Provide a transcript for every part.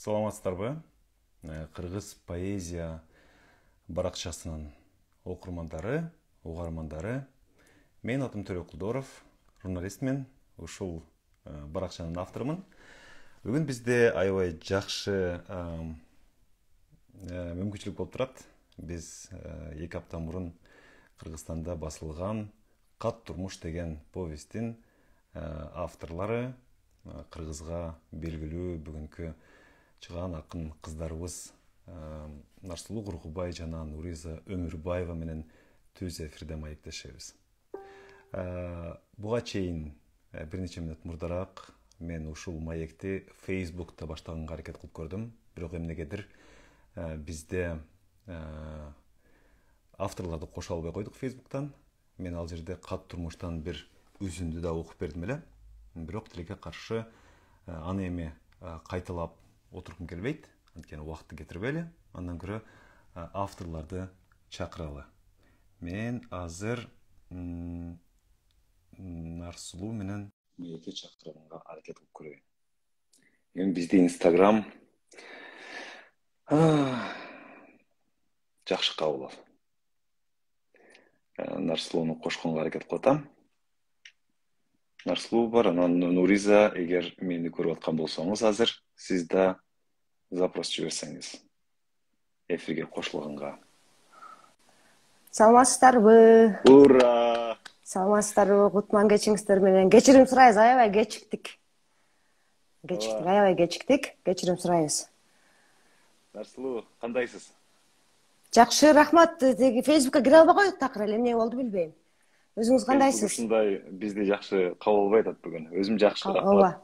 Саламатсыздарбы? Кыргыз поэзия баракчасынын окурмандары, угармандары. Мен атым Төлөк Кулдоров, журналистмин, ушул баракчанын авторумун. Бүгүн бизде аябай жакшы мүмкүнчүлүк болуп турат. Биз 2 апта мурун Кыргызстанда басылган Кат турмуш деген повесттин авторлары, кыргызга белгилүү бүгүнкү чыган акын кыздарыбыз Нарсулуу Кургубай жана Нуриза Өмүрбаева менен түз эфирде маектешебиз. Буга чейин бир нече мүнөт мурдараак мен ушул маекти Facebook'та баштаганга аракет кылып көрдүм. Бирок эмнегедир бизде авторларды кошо албай койдук Facebook'тан. Мен ал жерде Кат турмуштан бир үзүндү да окуп бердим эле. Бирок тилекке каршы аны эми кайталап отургум келбейт. Анткени убакытты кетирбейли. Андан көрө авторларды чакыралы. Мен азыр Нарсулуу менен маекке чакырганга аракет кылып көрөйүн. Эми бизде Instagram жакшы кабыл ал. Нарсулууну кошконго аракет кылып атам. Нарсулуу бар, анан Нуриза, эгер мени көрүп аткан болсоңуз азыр, сиз да запрос жиберсеңиз эфирге кошулганга. Саламатсыздарбы? Ура! Саламатсыздарбы? Кутман кечиңиздер менен. Кечирим сурайбыз, аябай кечиктик. Аябай кечиктик. Кечирим сурайбыз. Нарсулуу, кандайсыз? Жакшы, рахмат. Facebook'ка кире албай койдук такыр эле, эмне болду билбейм. Өзүңүз кандайсыз? Ушундай бизди жакшы кабыл албай атат бүгүн. Өзүм жакшы, рахмат.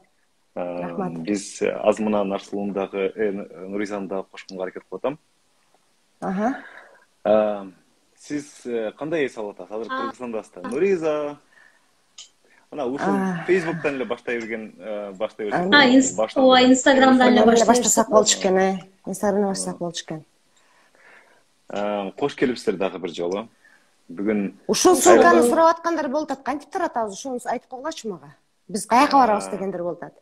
Рахмат. Биз аз мына Нарсулуунун дагы, Нуризанын дагы кошконго аракет кылып атам. Сиз кандай эс алып атасыз? Азыр Кыргызстандасыздар. Нуриза. Ана ушул Facebook'тан эле баштай берген, ооба, Instagram'дан эле баштасак болчу экен, Instagram'дан баштасак болчу экен. Кош келипсиздер дагы бир жолу. Бүгүн ушул ссылканы сурап аткандар болуп атат. Кантип таратабыз? Ушуну айтып койгулачы мага. Биз каяка барабыз дегендер болуп атат.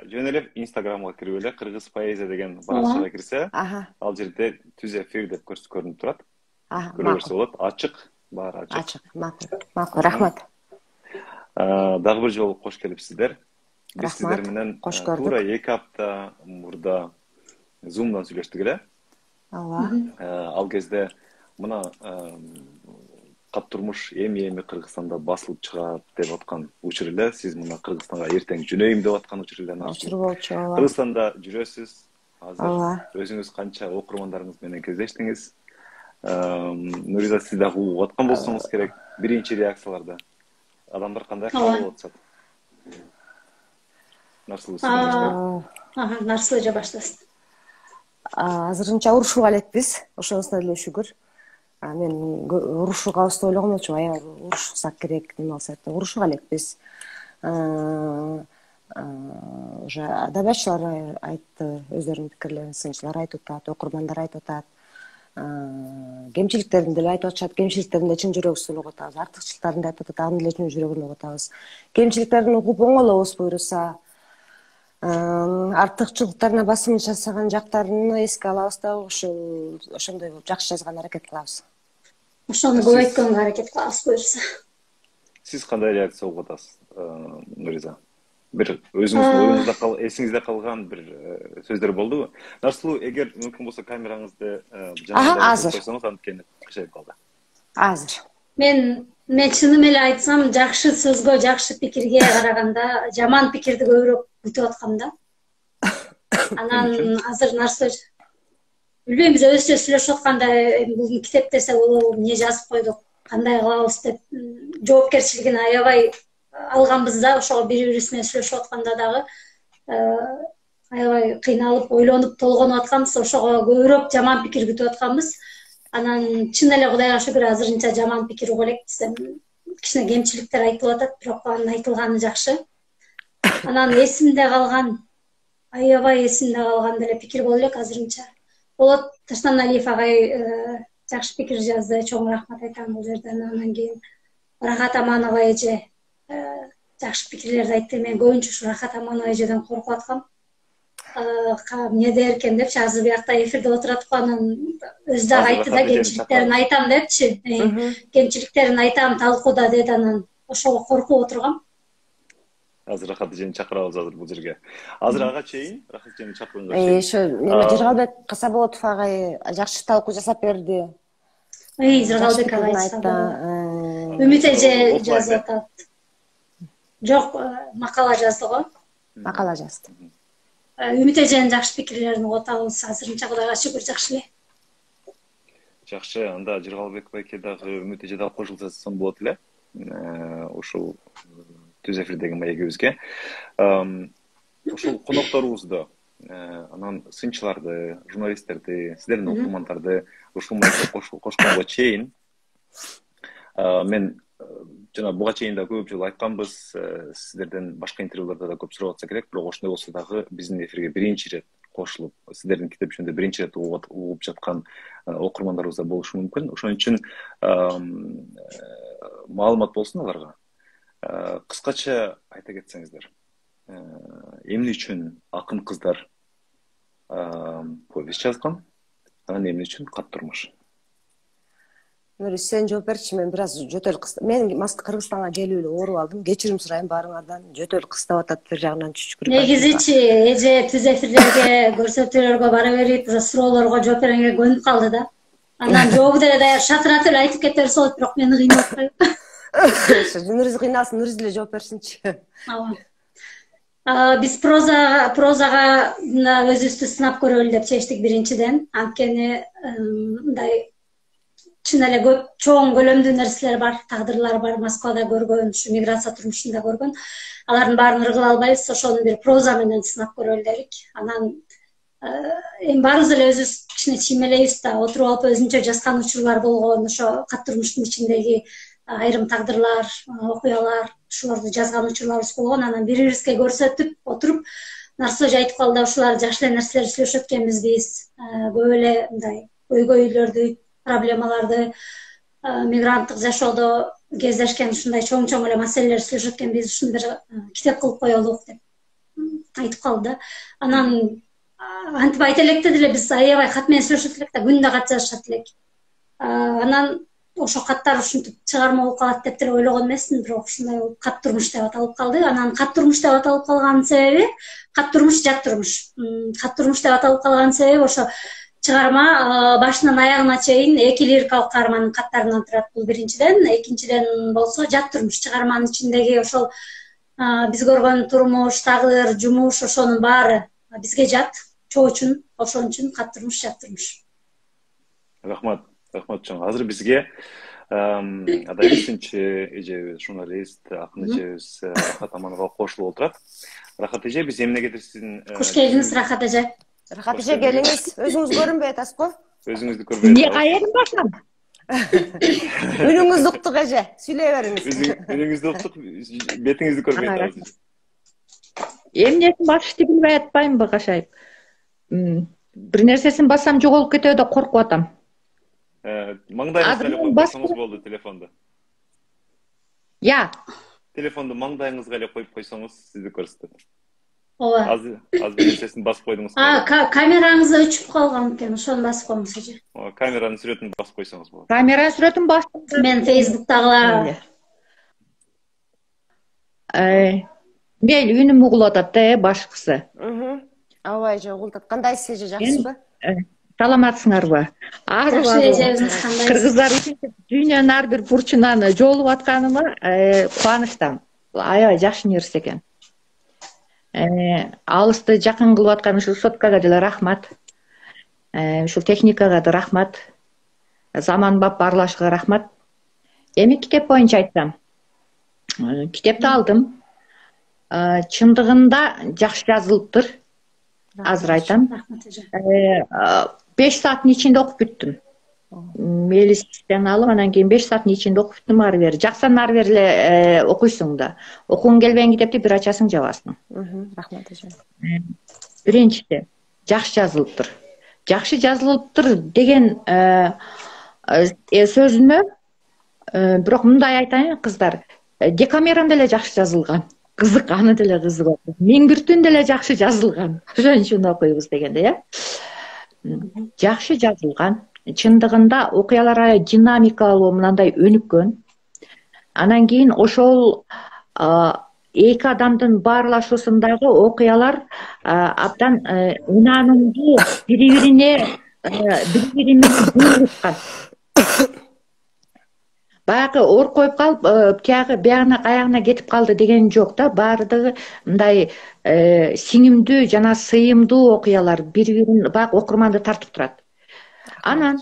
Жөн эле Instagramга кирип эле Кыргыз поэзия деген баракчага кирсе, ал жерде түз эфир деп көрүнүп турат. Көрө берсе болот. Ачык, баары ачык. Ачык, макул, рахмат. Дагы бир жолу кош келипсиздер. Биз сиздер менен туура 2 апта мурда Zoom'дан сүйлөштүк эле. Ооба. Ал кезде мына Кат турмуш эми Кыргызстанда басылып чыгат деп аткан учур эле. Сиз мына Кыргызстанга эртең жөнөйм деп аткан учур эле. Учур болчу, ооба. Кыргызстанда жүрөсүз. Азыр өзүңүз канча окурмандарыңыз менен кездештиңиз? Нуриза, сиз дагы угуп аткан болсоңуз керек. Биринчи реакцияларда адамдар кандай кабыл алып атышат? Нарсулуу, Нарсулуу баштасын. Азырынча урушууга элекпиз. Ошонусуна эле шүгүр. Мен урушуугабыз деп ойлогом болчу, аябай урушсак керек, неме болсо деп урушууга элекпиз. Уже адабиятчылар айтты, өздөрүнүн пикирлерин, сынчылар айтып атат, окурмандар айтып атат. Кемчиликтерин деле айтып атышат, кемчиликтерин деле чын жүрөгүбүздөн угуп атабыз, артыкчылыктарын да айтып атат, аны деле чын жүрөгүбүздөн угуп атабыз. Кемчиликтерин угуп оңолобуз буйруса, артыкчылыктарына басым жасаган жактарын эске алабыз да, ошондой болуп жакшы жазганга аракет кылабыз. Ошону көбөйткөнгө аракет кылабыз буйруса. Сиз кандай реакция угуп атасыз, Нуриза? Бир өзүңүздүн оюңузда эсиңизде калган бир сөздөр болдубу? Нарсулуу, эгер мүмкүн болсо камераңызды азыр койсоңуз, анткени кышайып калды. Азыр. Мен чыным эле айтсам, жакшы сөзгө, жакшы пикирге караганда жаман пикирди көбүрөөк күтүп аткам да. Анан азыр Нарсулуу, билбейм, биз өзүчө сүйлөшүп атканда бул китептерсе болобу, эмне жазып койдук, кандай кылабыз деп жоопкерчилигин аябай алганбыз да. Ошого бири-бирибиз менен сүйлөшүп атканда дагы аябай кыйналып, ойлонуп, толгонуп атканбыз. Ошого көбүрөөк жаман пикир күтүп атканбыз. Анан чын эле Кудайга шүгүр азырынча жаман пикир угуп элекпиз. Кичине кемчиликтер айтылып атат, бирок анын айтылганы жакшы. Анан эсимде калган, аябай эсимде калган деле пикир боло элек азырынча. Болот Таштаналиев агай жакшы пикир жазды, чоң рахмат айтам бул жерден. Анан кийин Рахат Аманова эже жакшы пикирлерди айтты. Мен көбүнчө ушу Рахат Аманова эжеден коркуп аткам. эмне дер экен депчи, азыр биякта эфирде отуратып анан өзү дагы айтты да, кемчиликтерин айтам депчи. Кемчиликтерин айтам талкууда деди, анан ошого коркуп отургам. Азыр Рахат эжени чакырабыз азыр бул жерге. Азыр ага чейин Рахат эжени чакырганга чейин. Ошо неме Жыргалбек Касаботов агай жакшы талкуу жасап берди. Жыргалбек агай айтты. Үмүт эже жазып атат. Жок, макала жазды го. Макала жазды. Үмүт эженин жакшы пикирлерин угуп атабыз. Азырынча Кудайга шүгүр жакшы эле. Жакшы, анда Жыргалбек байке дагы Үмүт эже дагы кошулса болот эле. Ушул түз эфирдеги маегибизге. Ушул конокторубузду, анан сынчыларды, журналисттерди, сиздердин окурмандарды ушул маекке кошконго чейин мен жана буга чейин да көп жолу айтканбыз, сиздерден башка интервьюларда да көп сурап атса керек, бирок ошондой болсо дагы биздин эфирге биринчи ирет кошулуп, сиздердин китепчөндө биринчи ирет угуп жаткан окурмандарыбыз да болушу мүмкүн. Ошон үчүн маалымат болсун аларга. Кыскача айта кетсеңиздер, эмне үчүн акын кыздар повесть жазган, анан эмне үчүн кат турмуш? Нурис, сен жооп берчи, мен бир аз жөтөл мен Кыргызстанга келип эле ооруп алдым. Кечирим сурайм баарыңардан. Жөтөл кыстап атат, бир жагынан чүчкүрүп. Негизичи эже түз эфирлерге, көрсөтүүлөргө бара берип, суроолорго жооп бергенге көнүп калды да. Анан жообу деле даяр шатыратып эле айтып кете берсе болот, бирок мени кыйнап атпайбы. Нурис кыйналсын, Нурис деле жооп берсинчи. Биз прозага өзүбүздү сынап көрөлү деп чечтик биринчиден. Анткени мындай чын эле көп чоң көлөмдүү нерселер бар, тагдырлар бар, Москвада көргөн, ушу миграция турмушунда көргөн. Алардын баарын ыргыла албайбыз, ошону бир проза менен сынап көрөлү дедик. Анан эми баарыбыз эле өзүбүз кичине чиймелейбиз да, отуруп алып өзүнчө жазган учурлар болгон, ошо кат турмуштун ичиндеги айрым тагдырлар, окуялар, ушуларды жазган учурларыбыз болгон. Анан бири-бирибизге көрсөтүп отуруп, Нарсо айтып калды, ушулар жакшы эле нерселер сүйлөшөт экенбизбиз. Көп эле мындай көйгөйлөрдү, проблемаларды, мигранттык жашоодо кездешкен ушундай чоң эле маселелер сүйлөшөт экенбиз, ушуну бир китеп кылып коелук деп айтып калды. Анан антип айта элек деле, биз аябай кат менен сүйлөшөт элек да, күндө кат жазышат элек. Анан ошо каттар ушинтип чыгарма болуп калат деп деле ойлогон эмесмин, бирок ушундай болуп кат турмуш деп аталып калды. Анан кат турмуш деп аталып калганын себеби, кат турмуш жат турмуш. Кат турмуш деп аталып калганын себеби ошо чыгарма башынан аягына чейин 2 лирикалык каармандын каттарынан турат. Бул биринчиден, экинчиден болсо жат турмуш. Чыгарманын ичиндеги ошол биз көргөн турмуш, тагдыр, жумуш, ошонун баары бизге жат, чоочун, ошон үчүн кат турмуш, жат турмуш. Рахмат чоң. Азыр бизге адайсынчы эжебиз, журналист, акын эжебиз Рахат Аманова кошулуп отурат. Рахат эже, биз эмнеге сиздин Куш келдиңиз, Рахат эже. Рахат эже, келиңиз. Өзүңүз көрүнбөй атасыз го? Өзүңүздү көрбөй атасыз. Эмне кайерим барсам? Үнүңүздү уктук эже, сүйлөй бериңиз. Үнүңүздү уктук, бетиңизди көрбөй атабыз. Эмнесин басышты билбей атпаймынбы, кашайып. Бир нерсесин бассам жоголуп кетеби деп коркуп атам. Маңдайыңызга эле койсоңуз болду телефонду. Я. Телефонду маңдайыңызга эле коюп койсоңуз сизди көрсөтөт. Ооба. Az bir нерсесин басып койдуңуз. Камераңыз өчүп калган экен, ошону басып коюңуз эже. Камеранын сүрөтүн басып койсоңуз болот. Камеранын сүрөтүн бастым. Мен Facebook'тагылар. Мейли үнүм угулуп атат да, башкысы. Ооба эже, угулуп атат. Кандайсыз эже, жакшысызбы? Саламатсыңарбы? Кыргыздар дүйнөнүн ар бир бурчунан жолугуп атканыма кубанычтамын. Аябай жакшы нерсе экен. Алысты жакын кылып аткан ушул соткага деле рахмат. Ушул техникага да рахмат. Заманбап баарлашыга рахмат. Эми китеп боюнча айтсам. Китепти алдым. Чындыгында жакшы жазылыптыр. Азыр айтам. 5 сааттын ичинде окуп бүттүм. Мелистен алып, анан кийин 5 сааттын ичинде окуп бүттүм, ары бери. Жаксаң ары бери эле окуйсуң да. Окугуң келбеген китепти бир ачасың, жабасың. Рахмат эже. Биринчиси, жакшы жазылыптыр. Жакшы жазылыптыр деген сөзүнө бирок мындай айтайын, кыздар. Декамерон деле жакшы жазылган. кызык, аны деле кызык окуп. Миңгиртүн деле жакшы жазылган. Ошон үчүн окуйбуз дегенде, жакшы жазылган. Чындыгында окуялар динамикалуу мындай өнүккөн. Анан кийин ошол эки адамдын баарлашуусундагы окуялар абдан ынанымдуу, бири-бири менен буйруткан. Баягы оркоюп калып, тиягы биягына кетип калды деген жок да. Баардыгы мындай сиңимдүү жана сыйымдуу окуялар бири-бирин баягы окурманды тартып турат. Анан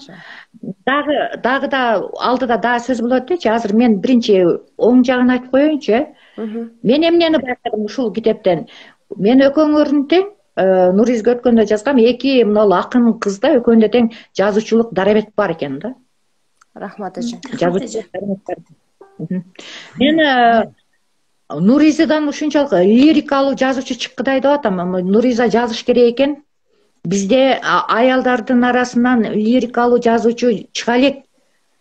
дагы да алдыда дагы сөз болот дечи. Азыр мен биринчи оң жагын айтып коеюнчу. Мен эмнени байкадым ушул китептен? Мен экөөңөрдүн тең Нуризге өткөндө жазгам, эки мына акын кызда экөөндө тең жазуучулук дарамет бар экен да. Рахмат эже. Мен Нуризадан ушунчалык лирикалуу жазуучу чыккыдай деп атам. Нуриза жазыш керек экен. Бизде аялдардын арасынан лирикалуу жазуучу чыга элек.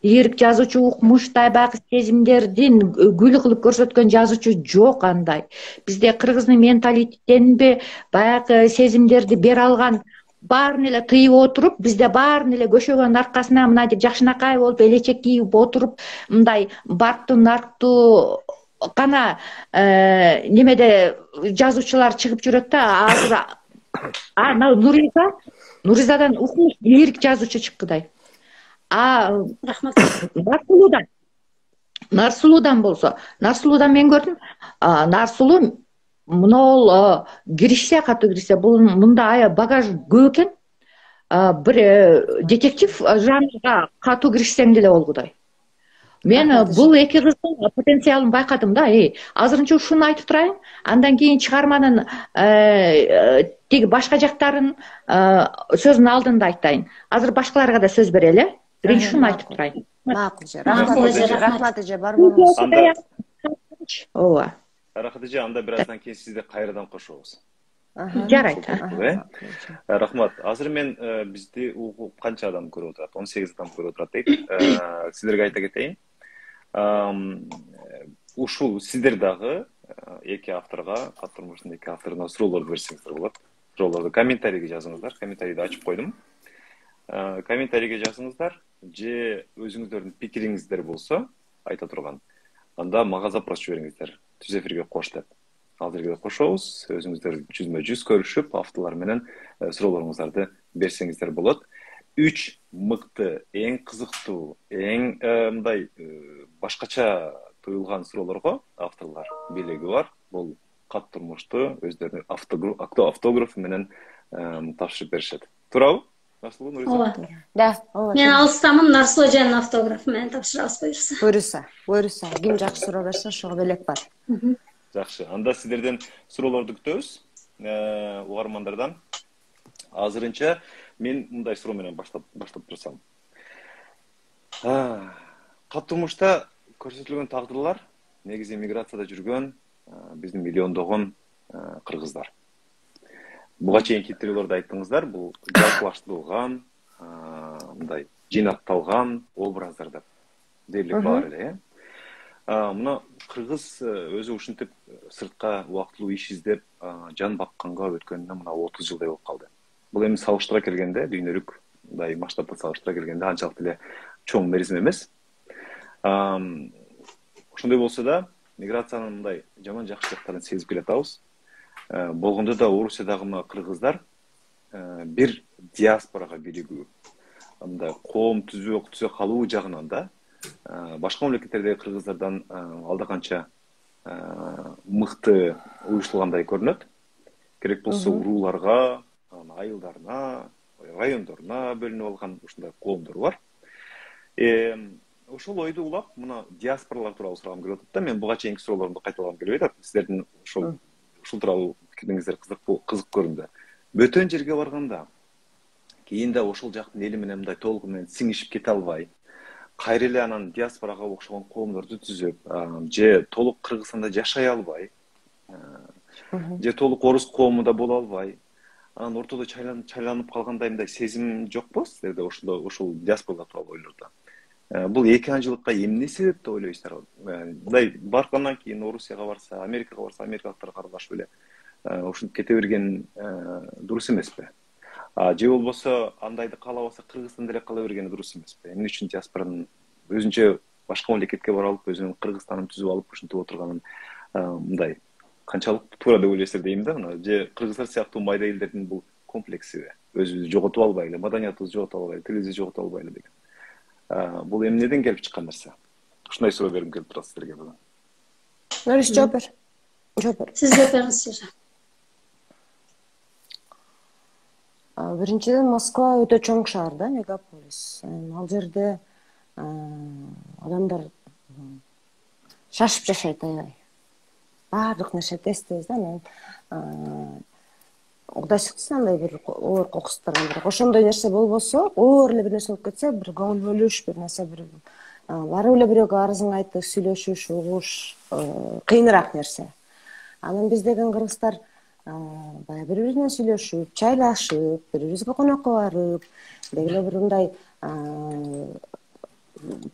Лирик жазуучу укмуштай баягы сезимдердин гүл кылып көрсөткөн жазуучу жок андай. Бизде кыргыздын менталитетинби баягы сезимдерди бере алган баарын эле тыйып отуруп, бизде баарын эле көшөгөн аркасына мынтип жакшынакай болуп, элечек кийип отуруп, мындай барктуу гана немеде жазуучулар чыгып жүрөт да. Азыр Нуризадан укмуш лирик жазуучу чыккыдай. Рахмат. Нарсулуудан болсо, Нарсулуудан мен көрдүм. Нарсулуу мынол киришсе, катуу киришсе, бул мында багаж көп экен. Бир детектив жанрга катуу киришсең деле болгудай. Мен бул эки кыздын потенциалын байкадым да. Азырынча ушуну айтып турайын, андан кийин чыгарманын тиги башка жактарын сөздүн алдында айтайын. Азыр башкаларга да сөз берели. Биринчи ушуну айтып турайын. Макул эже. Рахмат эже, бар болуңуз. Ооба. Рахмат эже, анда бираздан кийин сизди кайрадан кошобуз. Жарайт. Рахмат. Азыр мен бизди угуп канча адам көрүп отурат? 18 адам көрүп отурат дейт. Сиздерге айта кетейин. Ушул сиздер дагы эки авторго, кат турмуштун эки авторуна суроолорду берсеңиздер болот. Суроолорду комментарийге жазыңыздар. Комментарийди ачып койдум. Комментарийге жазыңыздар. Же өзүңүздөрдүн пикириңиздер болсо айта турган. Анда мага запрос жибериңиздер. Түз эфирге кош деп. Азыркыда кошобуз. Өзүңүздөр жүзмө-жүз көрүшүп, авторлор менен суроолоруңуздарды берсеңиздер болот. 3 мыкты, эң кызыктуу, эң мындай башкача туюлган суроолорго авторлор белеги бар. Бул кат турмушту өздөрүнүн автографы менен тапшырып беришет. Туурабы? Ооба. Мен алыстамын, Нарсулуу эженин автографы менен тапшырабыз буюрса. Буюрса. Ким жакшы суроо берсе, ошого белек бар. Жакшы. Анда сиздерден суроолорду күтөбүз. Угармандардан. Азырынча мен мындай суроо менен баштап турсам. Кат турмушта көрсөтүлгөн тагдырлар негизи миграцияда жүргөн биздин миллиондогон кыргыздар. Буга чейинки интервьюларда айттыңыздар, бул жалпылаштырылган, мындай жыйнакталган образдар деп дерлик бар эле. Мына кыргыз өзү ушинтип сыртка убактылуу иш издеп, жан бакканга өткөнүнө мына 30 жылдай болуп калды. Бул эми салыштыра келгенде, дүйнөлүк мындай масштабта салыштыра келгенде анчалык эле чоң мерзим эмес. Ошондой болсо да, миграциянын мындай жаман жакшы жактарын сезип келатабыз. Болгондо да Орусиядагы мына кыргыздар бир диаспорага биригүү, мындай коом түзө калуу жагынан да башка мамлекеттердеги кыргыздардан алда канча мыкты уюштулгандай көрүнөт. Керек болсо урууларга, айылдарына, райондоруна бөлүнүп алган ушундай коомдор бар. Ошол ойду улап, мына диаспоралар тууралуу сурагым келип атат да. Мен буга чейинки суроолорумду кайталагым келбей атат. Сиздердин ушул тууралуу пикириңиздер кызык көрүндү. Бөтөн жерге барганда кийин да ошол жактын эли менен мындай толугу менен сиңишип кете албай, кайра эле анан диаспорага окшогон коомдорду түзүп, же толук Кыргызстанда жашай албай, же толук орус коомунда боло албай, анан ортодо чайланып калгандай мындай сезим жокпу сиздерде ошол диаспоралар тууралуу ойлордо? Бул экинчилыкка эмне себеп деп ойлойсуздар? Мындай баргандан кийин Орусияга барса, Америкага барса, америкалыктарга каргаш эле ушинтип кете берген дурус эмеспи? Же болбосо андайды каалабаса Кыргызстанда эле кала бергени дурус эмеспи? Эмне үчүн диаспоранын өзүнчө башка мамлекетке бара алып, өзүнүн Кыргызстанын түзүп алып, ушинтип отурганын мындай канчалык туура деп ойлойсуздар дейм да, мына же кыргыздар сыяктуу майда элдердин бул комплексиби? Өзүбүздү жоготуп албайлы, маданиятыбызды жоготуп албайлы, тилибизди жоготуп албайлы деген. Бул эмнеден келип чыккан нерсе? Ушундай суроо бергим келип турат силерге бүгүн. Нурис жооп бер. Сиз жооп бериңиз Сержан. Биринчиден, Москва өтө чоң шаар да, мегаполис. Ал жерде адамдар шашып жашайт аябай. Баардык нерсе тез да. Анан Кудай сактасын, андай бир оор кокустардан бирок ошондой нерсе болбосо, оор эле бир нерсе болуп кетсе, бир көңүл бөлүш, бир нерсе бир барып эле бирөөгө арызын айтып, сүйлөшүш, угуш кыйыныраак нерсе. Анан биз деген кыргыздар баягы бири бири менен сүйлөшүп, чайлашып, бири бирибизге конокко барып, деги эле бир мындай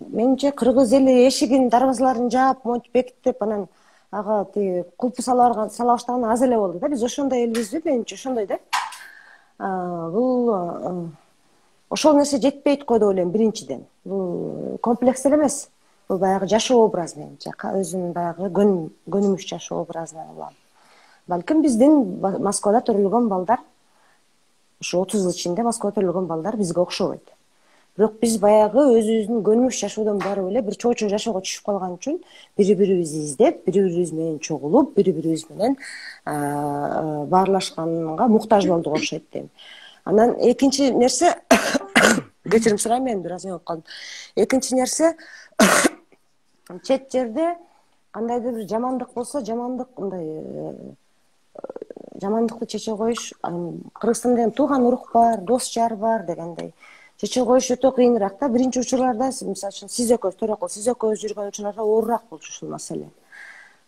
менимче кыргыз эли эшигин, дарбазаларын жаап, монтип бекиттеп, анан ага тиги кулпу сала баштаган аз эле болду да. Биз ошондой элбизби? Менимче ошондой да. Бул ошол нерсе жетпейт го деп ойлойм биринчиден. Бул комплекс эле эмес. Бул баягы жашоо образ менимче. Өзүнүн баягы көнүмүш жашоо образынан улам. Балким биздин Москвада төрөлгөн балдар, ушу 30 жыл ичинде Москвада төрөлгөн балдар бизге окшобойт. Бирок биз баягы өзүбүздүн көнүмүш жашоодон барып эле бир чоочун жашоого түшүп калган үчүн бири бирибизди издеп, бири бирибиз менен чогулуп, бири бирибиз менен баарлашканга муктаж болдук окшойт дейм. Анан экинчи нерсе, кечирим сурайм, мен бир аз болуп калдым. Экинчи нерсе, чет жерде кандайдыр бир жамандык болсо, жамандыкты чече коюш, Кыргызстанда деген тууган урук бар, дос жар бар дегендей. Чече коюш өтө кыйыныраак да. Биринчи учурларда, мисалы үчүн сиз экөөбүз жүргөн учурларда оорураак болчу ушул маселе.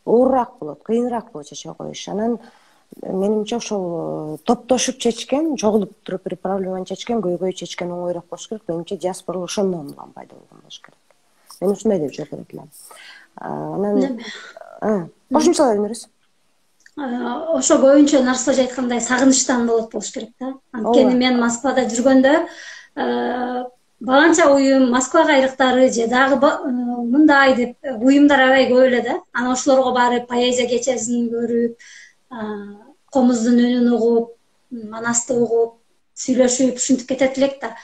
Оорураак болот, кыйыныраак болот чече коюш. Анан менимче ошол топтошуп чечкен, чогулуп туруп бир проблеманы чечкен, көйгөй чечкен оңойраак болуш керек. Менимче диаспора ошондон улам пайда болгон болуш керек. Мен ушундай деп жооп берет элем. Анан кошумчалай бериңиз. Ошо көбүнчө Нарсылж айткандай сагынычтан болуш керек да. Анткени мен Москвада жүргөндө баланча уюм, Москвага айрыктары же дагы мындай деп уюмдар аябай көп эле да. Анан ошолорго барып, поэзия кечесин көрүп, комуздун үнүн угуп, манасты угуп, сүйлөшүп, ушинтип кетет элек да.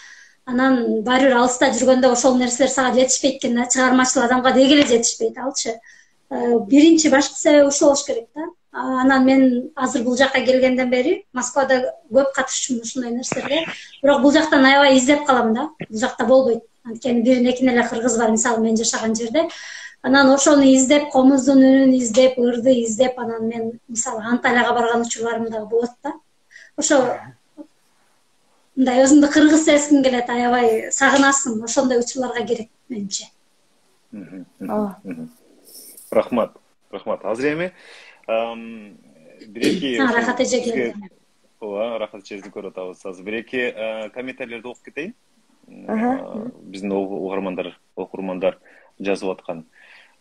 Анан баары бир алыста жүргөндө ошол нерселер сага жетишпейт экен да. Чыгармачыл адамга деги эле жетишпейт алчы. Биринчи башкы себеби ушул болуш керек да. Анан мен азыр бул жакка келгенден бери Москвада көп катышчумун ушундай нерселерге. Бирок бул жактан аябай издеп калам да. Бул жакта болбойт. Анткени бирин экин эле кыргыз бар, мисалы мен жашаган жерде. Анан ошону издеп, комуздун үнүн издеп, ырды издеп, анан мен мисалы Анталияга барган учурларым дагы болот да. Ошо мындай өзүңдү кыргыз сезгиң келет, аябай сагынасың. Ошондой учурларга керек менимче. Рахмат. Азыр эми бир-эки рахат эжеге. Рахат эжебизди көрүп атабыз. Азыр бир-эки комментарийлерди окуп кетейин. Биздин окурмандар жазып аткан.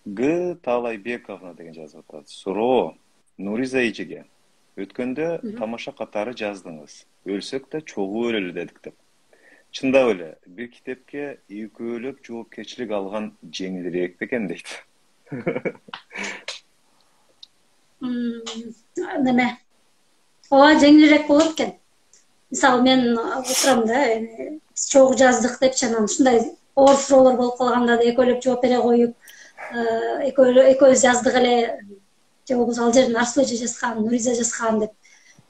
Г. Талайбековна деген жазып атат. Суроо Нуриза эжеге. Өткөндө тамаша катары жаздыңыз. Өлсөк да чогуу өлөлү дедик деп. Чындап эле бир китепке экөөлөп жоопкерчилик алган жеңилирээк бекен дейт. Неме? Ооба, жеңилирээк болот экен. Мисалы мен отурам да, чогуу жаздык депчи, анан ушундай оор суроолор болуп калганда да экөөлөп жооп бере коюп, экөөбүз жаздык эле, же болбосо ал жерден Арсул эже жазган, Нуриза жазган деп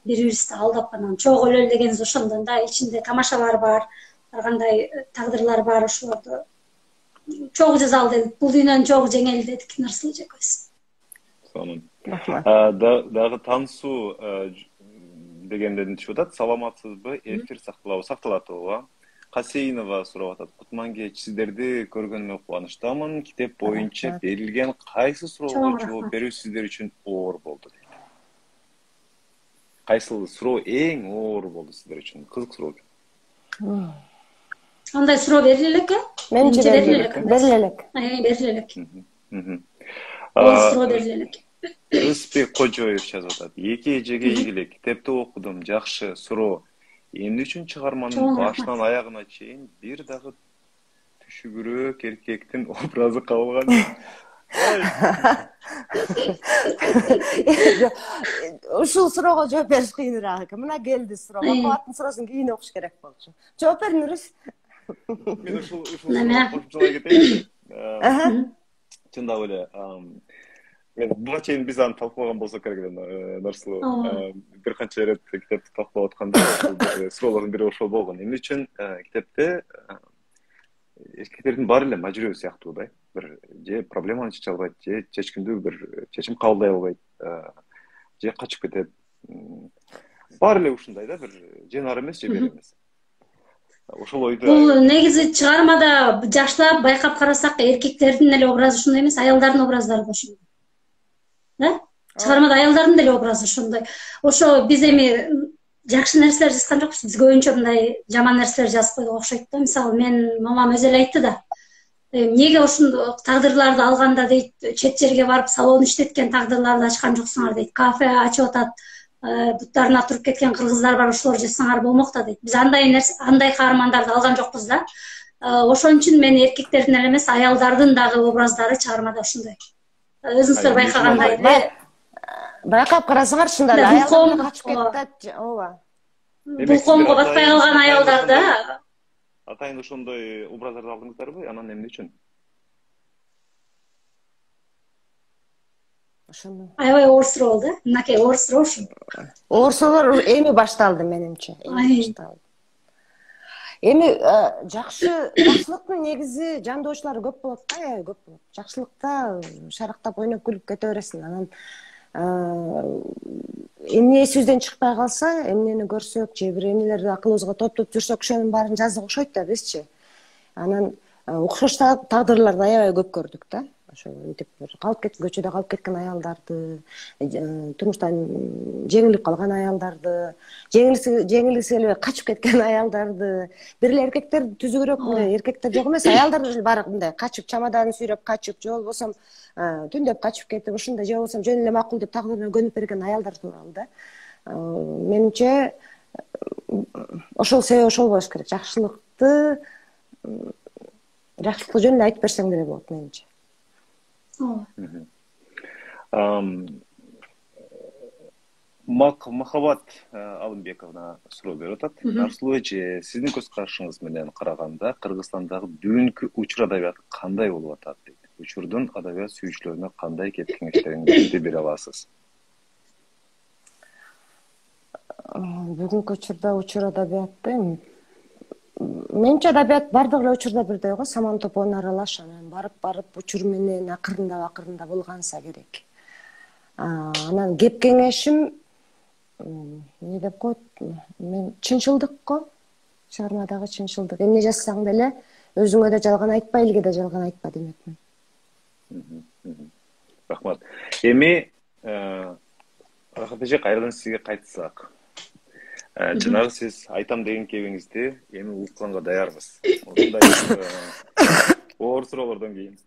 бири-бирибизди алдап, анан чогуу өлөлү дегенибиз ошондон да, ичинде тамашалар бар, ар кандай тагдырлар бар, ошолорду чогуу жазалы дедик. Бул дүйнөнүн чогуу жеңели дедик Нарсыл эже экөөбүз. Сонун. Дагы Тансу дегенден түшүп атат. Саламатсызбы? Эфир сакталат ооба. Касейинова сурап атат. Кутман кеч, сиздерди көргөнүмө кубанычтамын. Китеп боюнча берилген кайсы суроого жооп берүү сиздер үчүн оор болду дейт. Кайсы суроо эң оор болду сиздер үчүн? Кызык суроо. Андай суроо бериле экен. Менимче бериле элек. бериле элек. Бериле элек. Мхм. Орусча бериле элек. Рыспек Кожоев жазып атат. Эки эжеге ийгиле китепти окудум, жакшы суроо. Эмне үчүн чыгарманын Чоң башынан аягына чейин бир дагы түшүгүрөөк эркектин образы кабылган? Ушул суроого жооп бериш кыйыныраак экен. Мына келди суроо. Кабаттын суроосун кийин окуш керек болчу. Жооп бериңиз. Мен ушул кошумчалай кетейинчи. Чындап эле мен буга чейин биз аны талкуулаган болсок керек эле Нарсулуу. Бир канча ирет китепти талкуулап атканда суроолордун бири ошол болгон. Эмне үчүн китепте эркектердин баары эле мажбүрөө сыяктуу да. Бир же проблеманы чече албайт, же чечкиндүү бир чечим кабылдай албайт, же качып кетет. Баары эле ушундай да, бир же нары эмес, же бери эмес. Ошол ойду. Бул негизи чыгармада жаштап байкап карасак, эркектердин эле образы ушундай эмес, аялдардын образдары да ошондой. Да? Чыгармада аялдардын деле образы ошондой. Ошо биз эми жакшы нерселер жазган жокпуз, биз көбүнчө мындай жаман нерселер жазып койдук окшойт да. Мисалы, мен мамам өзү эле айтты да. Эмнеге ушундой тагдырларды алганда дейт, чет жерге барып салон иштеткен тагдырларды ачкан жоксуңар дейт. Кафе ачып атат, буттарына туруп кеткен кыргыздар бар, ошолор жазсаңар болмок да дейт. Биз андай каармандарды алган жокпуз да. Ошон үчүн мен эркектердин эле эмес, аялдардын дагы образдары чыгармада ушундай. Өзүңүздөр байкагандай эле. Байкап карасаңар чындап эле аялдар качып кетти, ооба. Бул коомго батпай калган аялдар да. Атайын ошондой образдарды алдыңыздарбы? Анан эмне үчүн? Ошону. Аябай оор суроо болду, мынакей оор суроо ушу. Оор суроолор эми башталды менимче. Эми жакшылыктын негизи жандоочулары көп болот да, көп болот. Жакшылыкта шарактап ойноп күлүп кете бересиң. Анан эмне эсибизден чыкпай калса, эмнени көрсөк, же бир эмнелерди акылыбызга топтоп жүрсөк, ошонун баарын жаздык окшойт да бизчи. Анан окшош тагдырларды аябай көп көрдүк да. Ошо мынтип калып кеткен, көчөдө калып кеткен аялдарды, турмуштан жеңилип калган аялдарды, жеңилгиси келбей качып кеткен аялдарды, бир эле эркектер түзүгүрөөк мындай эркектер жок эмес, аялдар баары мындай качып, чамаданын сүйрөп качып, же болбосо түндөп качып кетип, ушундай же болбосо жөн эле макул деп тагдырына көнүп берген аялдар тууралуу да. Менимче ошол себеп ошол болуш керек. Жакшылыкты жөн эле айтып берсең деле болот менимче. Махабат Алымбековна суроо берип атат. Нарсулуу эже, сиздин көз карашыңыз менен караганда Кыргызстандагы бүгүнкү учур адабияты кандай болуп атат дейт? Учурдун адабият сүйүүчүлөрүнө кандай кеңештериңизди бере аласыз? Бүгүнкү учурда учур адабияты менимче адабият бардык эле учурда бирдей го, саман топон аралаш, анан барып учур менен акырында булганса керек. Анан кеп кеңешим эмне деп коет, мен чынчылдыкко, чыгармадагы чынчылдык. Эмне жазсаң деле өзүңө да жалган айтпа, элге да жалган айтпа демекмин. Рахмат. Эми Рахат эже, кайрадан сизге кайтсак. Чынары сиз айтам деген кебиңизди эми укканга даярбыз. Ушундай оор суроолордон кийин.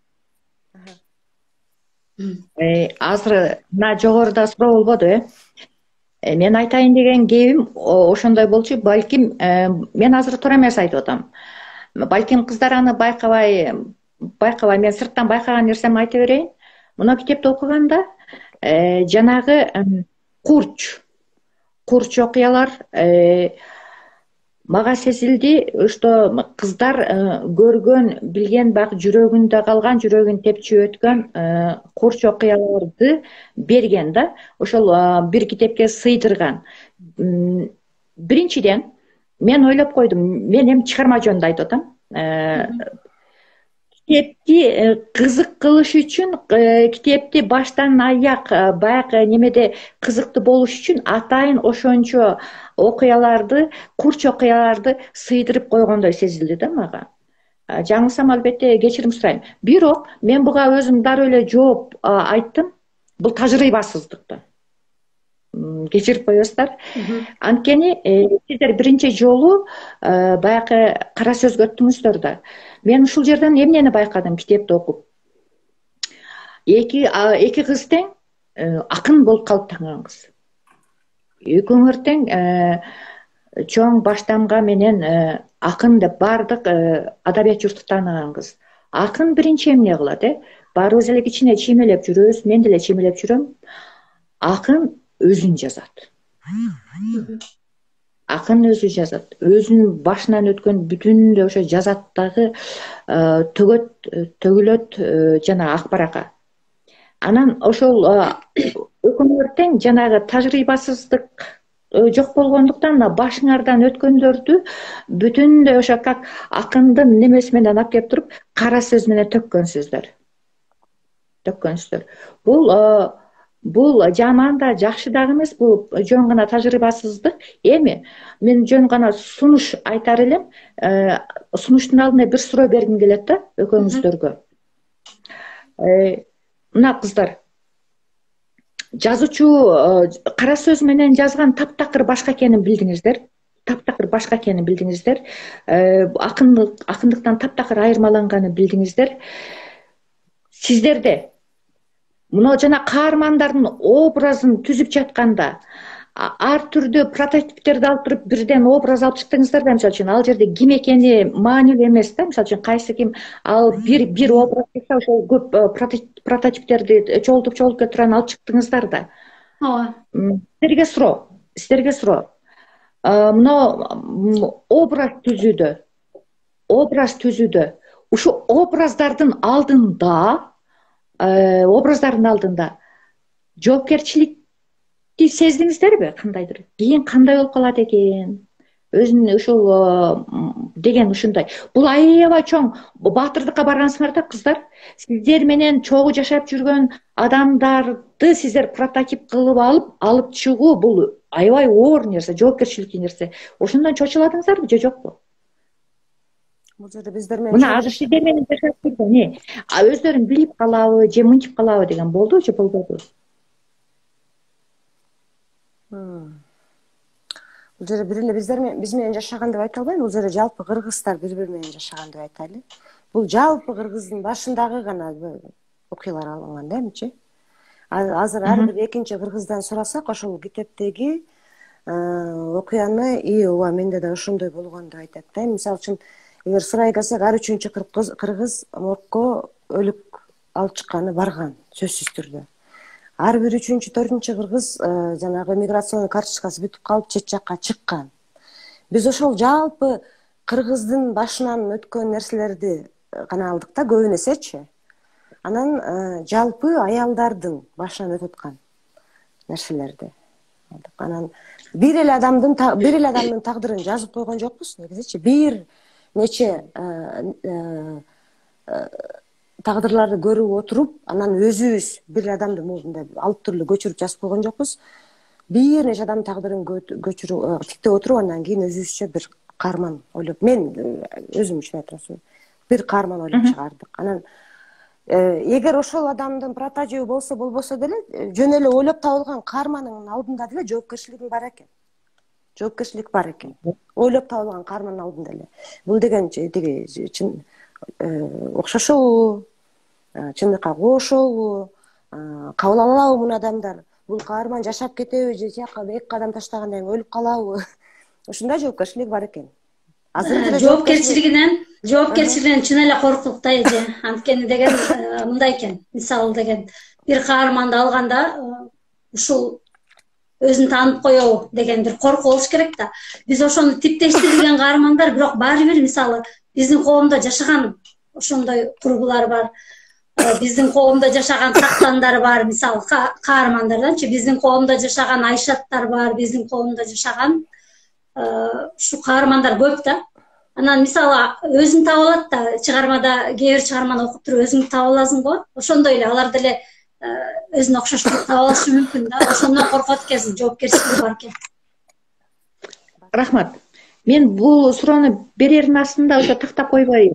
Азыр мына жогоруда суроо болбоду, мен айтайын деген кебим ошондой болчу, балким мен азыр туура эмес айтып атам. Балким кыздар аны байкабай, мен сырттан байкаган нерсемди айта берейин. Мына китепти окуганда жанагы курч окуялар мага сезилди, что кыздар көргөн, билген, бак жүрөгүндө калган, жүрөгүн тепчип өткөн курч окуяларды берген да. Ошол бир китепке сыйдырган. Биринчиден мен ойлоп койдум, мен эми чыгарма жөнүндө айтып атам. Китепти кызык кылыш үчүн, китепти баштан аяк баягы немеде кызыктуу болуш үчүн атайын ошончо окуяларды, курч окуяларды сыйдырып койгондой сезилди да мага. Жаңылсам албетте кечирим сурайм. Бирок мен буга өзүм дароо эле жооп айттым. Бул тажрыйбасыздык да. кечирип коесуздар. Анткени сиздер биринчи жолу баягы кара сөзгө өттүңүздөр да. Мен ушул жерден эмнени байкадым китепти окуп. Эки кыз тең акын болуп калыптаган кыз. Экөөңөр тең чоң баштамга менен акын деп баардык адабият журту тааныган кыз. Акын биринчи эмне кылат, баарыбыз эле кичине чиймелеп жүрөбүз, мен деле чиймелеп жүрөм. Акын өзүн жазат. Акын өзү жазат. Өзүнүн башынан өткөн бүтүндө ошо жазат дагы төгүлөт жана ак баракка. Анан ошол өкмөт тең жанагы тажрыйбасыздык жок болгондуктан башыңардан өткөндөрдү бүтүндөй ошо как акындын немеси менен алып келип туруп кара сөз менен төккөнсүздөр. Бул жаман да жакшы дагы эмес, бул жөн гана тажрыйбасыздык. Эми мен жөн гана сунуш айтар элем. Сунуштун алдында бир суроо бергим келет да экөөңүздөргө. Мына кыздар, жазуучу кара сөз менен жазган таптакыр башка экенин билдиңиздер. Акындыктан таптакыр айырмаланганын билдиңиздер. Сиздерде мына жана каармандардын образын түзүп жатканда ар түрдүү прототиптерди алып туруп бирден образ алып чыктыңыздар да, мисалы үчүн ал жерде ким экени маанилүү эмес да. Мисалы үчүн кайсы ким ал бир образ болсо ошол көп прототиптерди чогултуп кетирген алып чыктыңыздар да. Ооба. Сиздерге суроо. Мына образ түзүүдө ушу образдардын алдында жоопкерчиликти сездиңиздерби? Кандайдыр? Кийин кандай болуп калат экен? Өзүн ушул деген ушундай. Бул аябай чоң баатырдыкка баргансыңар да, кыздар. Сиздер менен чогуу жашап жүргөн адамдарды сиздер прототип кылып алып чыгуу бул аябай оор нерсе, жоопкерчиликтүү нерсе. Ошондон чочуладыңыздарбы же жокпу? Бул жерде биздер менен мына азыр сиздер менен жашап жүргөн өздөрүн билип калабы же мынчып калабы деген болду же болбоду? Бул жерде бир эле биз менен жашаган деп айта албайм. Бул жерде жалпы кыргыздар бири-бири менен жашаган деп айтайлы. Бул жалпы Кыргыздын башындагы гана окуялар алынган да эмчи. Азыр ар бир экинчи кыргыздан сурасак, ошол китептеги окуяны ооба менде да ошондой болгон деп айтат да. Мисалы үчүн эгер сурай келсек, ар үчүнчү кыргыз моргко өлүк алып чыкканы барган, сөзсүз түрдө. Ар бир үчүнчү, төртүнчү кыргыз жанагы миграционный карточкасы бүтүп калып чет жакка чыккан. Биз ошол жалпы кыргыздын башынан өткөн нерселерди гана алдык да, көбүн эсечи. Анан жалпы аялдардын башынан өтүп аткан нерселерди алдык. Анан бир эле адамдын тагдырын жазып койгон жокпуз негизичи. Бир нече тагдырларды көрүп отуруп, анан өзүбүз бир адамды мындай алып туруп көчүрүп жазып койгон жокпуз. Бир нече адамдын тагдырын көчүрүп тиктеп отуруп, андан кийин өзүбүзчө бир каарман ойлоп, мен өзүм үчүн айтам, бир каарман ойлоп чыгардык. Анан эгер ошол адамдын прототипи болбосо деле, жөн эле ойлоп табылган каармандын алдында деле жоопкерчилик бар экен. Ойлоп табылган каармандын алдында эле. Бул деген тиги чын окшошобу, чындыкка кошобу, кабыл алабы муну адамдар? Бул каарман жашап кетеби же тияка эки кадам таштагандан кийин өлүп калабы? Ушундай жоопкерчилик бар экен. Жоопкерчилигинен чын эле коркулук да эже. Анткени деген мындай экен. Мисалы деген бир каарманды алганда ушул өзүн таанып коебу деген бир корку болуш керек да. Биз ошону типтештирилген каармандар, бирок баары бир мисалы биздин коомдо жашаган ошондой курбулар бар. Биздин коомдо жашаган тактандар бар, мисалы каармандарданчы биздин коомдо жашаган Айшаттар бар, биздин коомдо жашаган ушу каармандар көп да. Анан мисалы өзүң таап алат да, чыгармада кээ бир чыгарманы окуп туруп өзүң таап аласың го. Ошондой эле алар деле өзүнө окшоштук таап алышы мүмкүн да. Ошондон коркот экенсиң, жоопкерчилиги бар экен. Рахмат. Мен бул суроону берердин астында ошо тактап койбой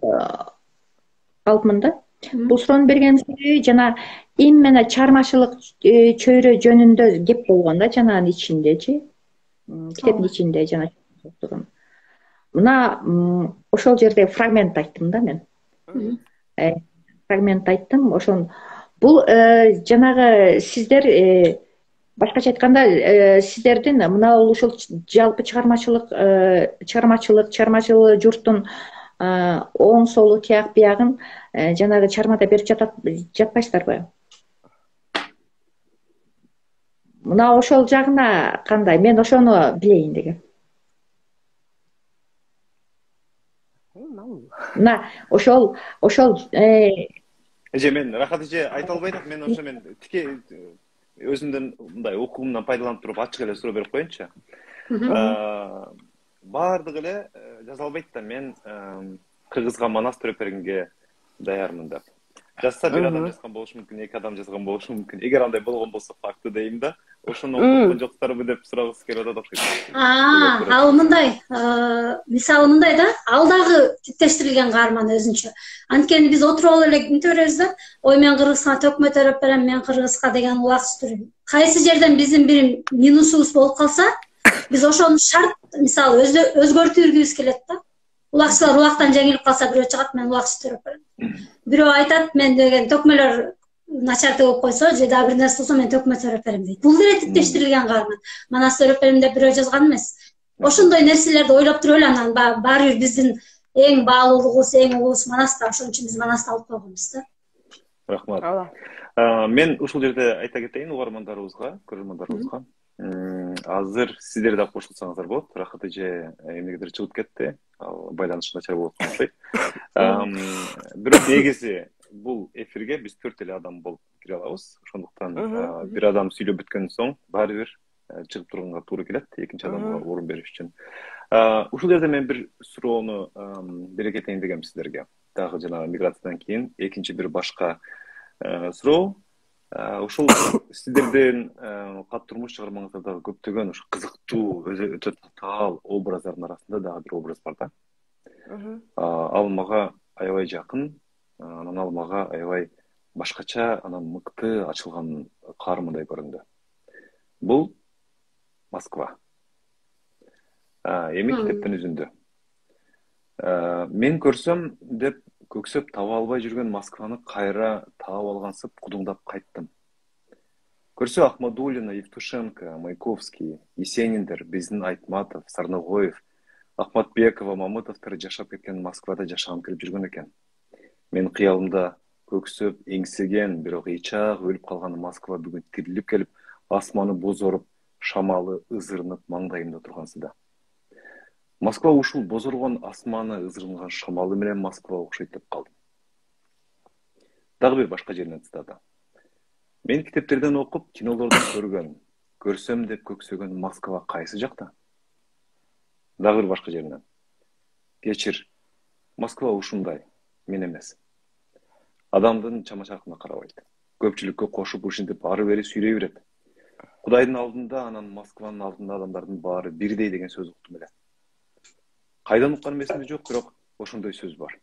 калыпмын да. Бул суроону берген себеби жана именно чыгармачылык чөйрө жөнүндө кеп болгон да жананын ичиндечи. Китептин ичинде жана мына ошол жерде фрагмент айттым да мен. Фрагмент айттым. Ошон бул жанагы сиздер башкача айтканда сиздердин мына ушул жалпы чыгармачылык журттун оң солу тияк биягын жанагы чыгармада берип жатпайсыздарбы? Мына ошол жагына кандай? Мен ошону билейин дегем. Мына ошол эже мен Рахат эже айта албайт, мен ошо мен тике өзүмдүн мындай окуумдан пайдаланып туруп ачык эле суроо берип коеюнчу. Баардыгы эле жаза албайт да, мен Кыргызга манас төрөп бергенге даярмын деп. Жазса бир адам жазган болушу мүмкүн, эки адам жазган болушу мүмкүн. Эгер андай болгон болсо факты дейм да. Ошону окуган жоксуздарбы деп сурагысы келип атат окшойт. Ал мындай, мисалы мындай да, ал дагы типтештирилген каарман өзүнчө. Анткени биз отуруп алып эле мынтип беребиз да, ой мен кыргызга төкмө төрөп берем, мен кыргызга деген улаксыз түрү. Кайсы жерден биздин бир минусубуз болуп калса, биз ошону шарт, мисалы өзгөртүүбүз келет да. Улакчылар улактан жеңилип калса, бирөө чыгат, мен улаксыз төрөп берем. Бирөө айтат, мен деген төкмөлөр начар төгүп койсо, же дагы бир нерсе болсо, мен төкмө төрөп берем дейт. Бул деле типтештирилген каарман. Манас төрөп берем деп бирөө жазган эмес. Ошондой нерселерди ойлоп туруп эле анан баары бир биздин эң баалуулугубуз, эң улуубуз Манаста, ошон үчүн биз Манасты алып койгонбуз да. Рахмат. Мен ушул жерде айта кетейин угармандарыбызга, көрөрмандарыбызга. Азыр сиздер да кошулсаңыздар болот. Рахат эже эмнегедир чыгып кетти. Ал байланыш начар болуп калышат. Бирок негизи бул эфирге биз 4 эле адам болуп кире алабыз. Ошондуктан бир адам сүйлөп бүткөндөн соң баары бир чыгып турганга туура келет, экинчи адамга орун бериш үчүн. Ушул жерде мен бир суроону бере кетейин дегем сиздерге. Дагы жана миграциядан кийин экинчи бир башка суроо. Ушул сиздердин кат турмуш чыгармаңыздарда көптөгөн ушу кызыктуу, өтө татаал образдардын арасында дагы бир образ бар да. Ал мага аябай жакын, анан ал мага аябай башкача, анан мыкты ачылган каармандай көрүндү. Бул Москва. Эми китептин үзүндү. Мен көрсөм деп көксөп таба албай жүргөн Москваны кайра таап алгансып кудуңдап кайттым. Көрсө Ахмадуллина, Евтушенко, Маяковский, Есениндер, биздин Айтматов, Сарногоев, Ахматбекова, Мамытовдор жашап кеткен Москвада жашагым келип жүргөн экен. Мен кыялымда көксөп, эңсеген, бирок ыйчаак өлүп калган Москва бүгүн тирилип келип, асманы бозоруп, шамалы ызырынып маңдайымда тургансыда. Москва ушул бозоргон асманы ызырынган шамалы менен Москва окшойт деп калдым. Дагы бир башка жеринен цитата. Мен китептерден окуп, кинолордон көргөн, көрсөм деп көксөгөн Москва кайсы жакта? Дагы бир башка жеринен. Кечир, Москва ушундай, мен эмес. Адамдын чама-чаркына карабайт. Көпчүлүккө кошуп ушинтип ары бери сүйлөй берет. Кудайдын алдында, анан Москванын алдында адамдардын баары бирдей деген сөз уктум эле. Кайдан укканым эсимде жок, бирок ошондой сөз бар.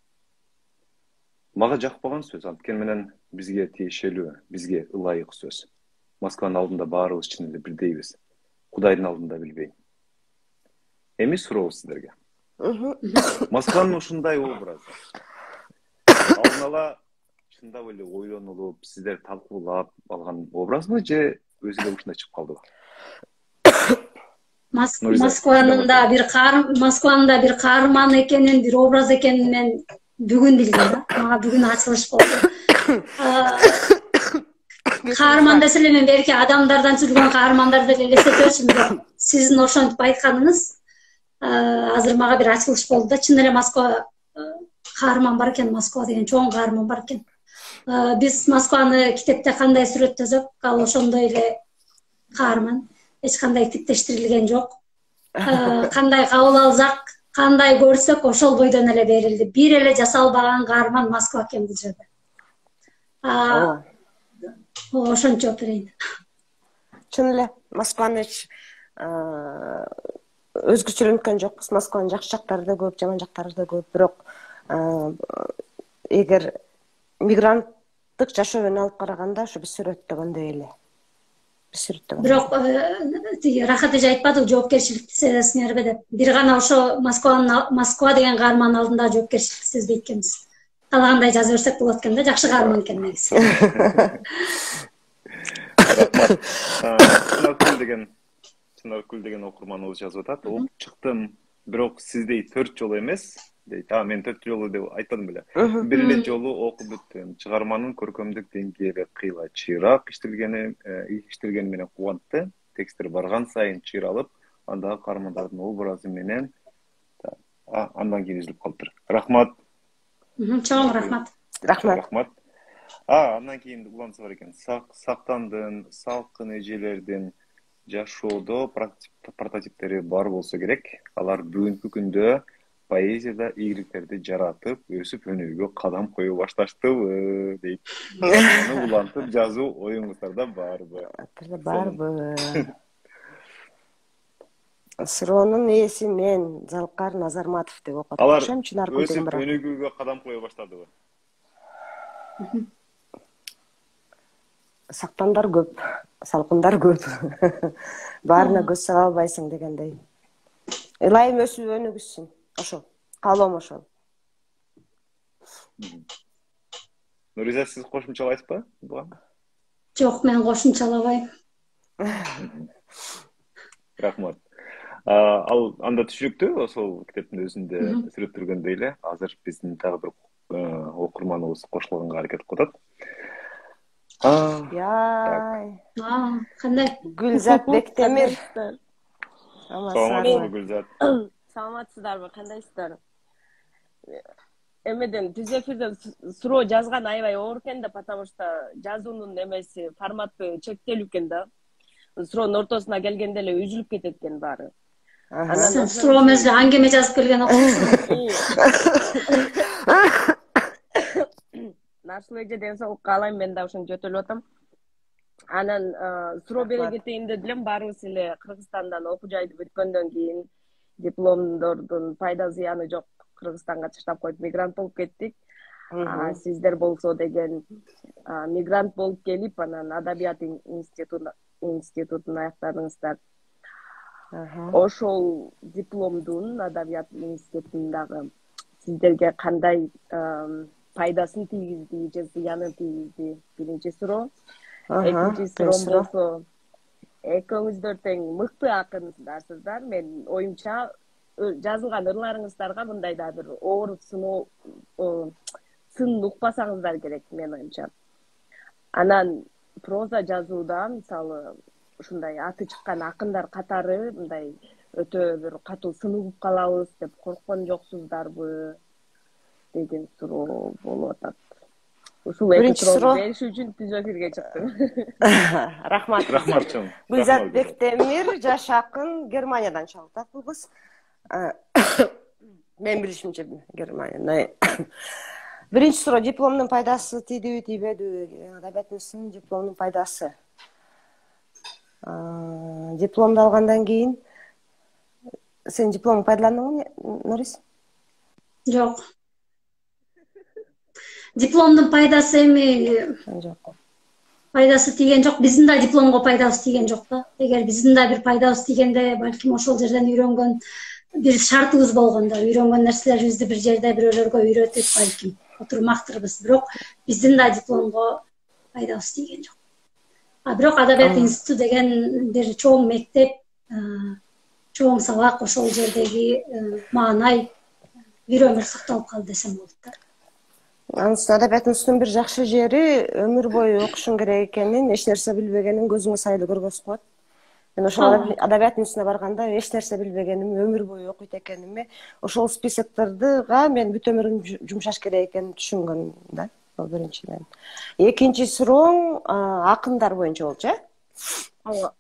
Мага жакпаган сөз, анткени менен бизге тиешелүү, бизге ылайык сөз. Москванын алдында баарыбыз чын эле бирдейбиз. Кудайдын алдында билбейм. Эми суроо сиздерге. Москванын ушундай образы. Алдын ала чындап эле ойлонулуп, сиздер талкуулап алган образбы же өзү эле ушундай чыгып калдыбы? Москванын да бир каарман экенин, бир образ экенин мен бүгүн билдим да. Мага бүгүн ачылыш болду. Каарман десе эле мен берки адамдардан түзүлгөн каармандарды эле элестетебчүмүн. Сиздин ошентип айтканыңыз азыр мага бир ачылыш болду да. Чын эле Москва каарман бар экен, Москва деген чоң каарман бар экен. Биз Москваны китепте кандай сүрөттөсөк, ал ошондой эле каарман. Эч кандай типтештирилген жок. Кандай кабыл алсак, кандай көрсөк, ошол бойдон эле берилди. Бир эле жасалбаган каарман Москва экен бул жерде. Ошончо берейин. Чын эле Москваны өзгөчөлөнткөн жокпуз. Москванын жакшы жактары да көп, жаман жактары да көп. Бирок эгер мигранттын тынчтык жашоо менен алып караганда ушу биз сүрөттөгөндөй эле. Бирок тиги Рахат эже айтпадыбы жоопкерчиликти сезесиңерби деп. Бир гана ошо Москва деген каармандын алдында жоопкерчиликти сезбейт экенбиз. Каалагандай жаза берсек болот экен да, жакшы каарман экен негизи. Чынаркүл деген окурманыбыз жазып атат. Окуп чыктым, бирок сиздей 4 жолу эмес дейт. Мен 4 жолу деп айтпадым беле. Бир эле жолу окуп бүттүм. Чыгарманын көркөмдүк деңгээли кыйла чыйрак иштелгени менен кубантты. Текстер барган сайын чыйралып, андагы каармандардын образы менен андан кийин үзүлүп калыптыр. Рахмат. Чоң рахмат. Рахмат. Андан кийин уланса бар экен. Сактандын, салкын эжелердин жашоодо прототиптери бар болсо керек. Алар бүгүнкү күндө поэзияда ийгиликтерди жаратып, өсүп өнүүгө кадам кое башташтыбы дейт. Муну улантып жазуу оюңуздарда барбы? Барбы. Суроонун ээси мен Залкар Назарматов деп окуп атышам. Алар өсүп өнүүгө кадам кое баштадыбы? Сактандар көп, салкындар көп. Баарына көз сала албайсың дегендей. Ылайым өсүп өнүгүсүн. Ошол. Каалоом ошол. Нуриза, сиз кошумчалайсызбы буга? Жок, мен кошумчалабайм. Рахмат. Ал анда түшүнүктүү, ошол китептин өзүндө сүрөттөлгөндөй эле, азыр биздин дагы бир окурманыбыз кошулганга аракет кылып атат. Кандай? Гүлзат Бектемир. Саламатсызбы, Гүлзат? Саламатсыздарбы, кандайсыздар? Эмеден түз эфирден суроо жазган аябай оор экен да, потому что жазуунун эмеси форматы чектелүү экен да. Суроонун ортосуна келгенде эле үзүлүп кетет экен баары. Сен суроо эмес эле аңгеме жазып келген окуйсуң. Нарсул эже ден соолук каалайм, мен да ошону жөтөлүп атам. Анан суроо бере кетейин дедим, баарыбыз эле Кыргызстандан окуу жайды бүткөндөн кийин дипломдордун пайда зыяны жок, Кыргызстанга таштап коюп мигрант болуп кеттик. Сиздер болсо деген мигрант болуп келип, анан адабият институтун аяктадыңыздар. Ошол дипломдун адабият институтундагы сиздерге кандай пайдасын тийгизди же зыянын тийгизди? Биринчи суроо. Экинчи суроо болсо, экөөңүздөр тең мыкты акындарсыздар. Мен оюмча жазылган ырларыңыздарга мындай да бир оор сын укпасаңыздар керек, мен оюмча. Анан проза жазууда мисалы ушундай аты чыккан акындар катары мындай өтө бир катуу сын угуп калабыз деп корккон жоксуздарбы деген суроо болуп атат. Ушул эки суроону бериш үчүн түз эфирге чыктым. Рахмат. Рахмат чоң. Гүлзат Бектемир, жаш акын, Германиядан чалып атат бул кыз. Мен билишимче Германиядан. Биринчи суроо, дипломдун пайдасы тийдиби, тийбедиби? Адабият институтунун дипломдун пайдасы. Дипломду алгандан кийин сен дипломду пайдаландыңбы, Нурис? Жок. Дипломдун пайдасы эми жок. Пайдасы тийген жок. Биздин да дипломго пайдабыз тийген жок да. Эгер биздин да бир пайдабыз тийгенде, балким ошол жерден үйрөнгөн бир шартыбыз болгондо, үйрөнгөн нерселерибизди бир жерде бирөөлөргө үйрөтүп, балким отурмактырбыз. Бирок биздин да дипломго пайдабыз тийген жок. Бирок адабият институту деген бир чоң мектеп, чоң сабак, ошол жердеги маанай бир өмүр сакталып калды десем болот да. Анысы адабият институтунун бир жакшы жери өмүр бою окушуң керек экенин, эч нерсе билбегенин көзүңө сайлы көргөзүп коет. Мен ошол адабият институтуна барганда эч нерсе билбегеним, өмүр бою окуйт экенимди, ошол списоктордуга мен бүт өмүрүм жумшаш керек экенин түшүнгөн да. Бул биринчиден. Экинчи сурооң акындар боюнча болчу, э? Ооба.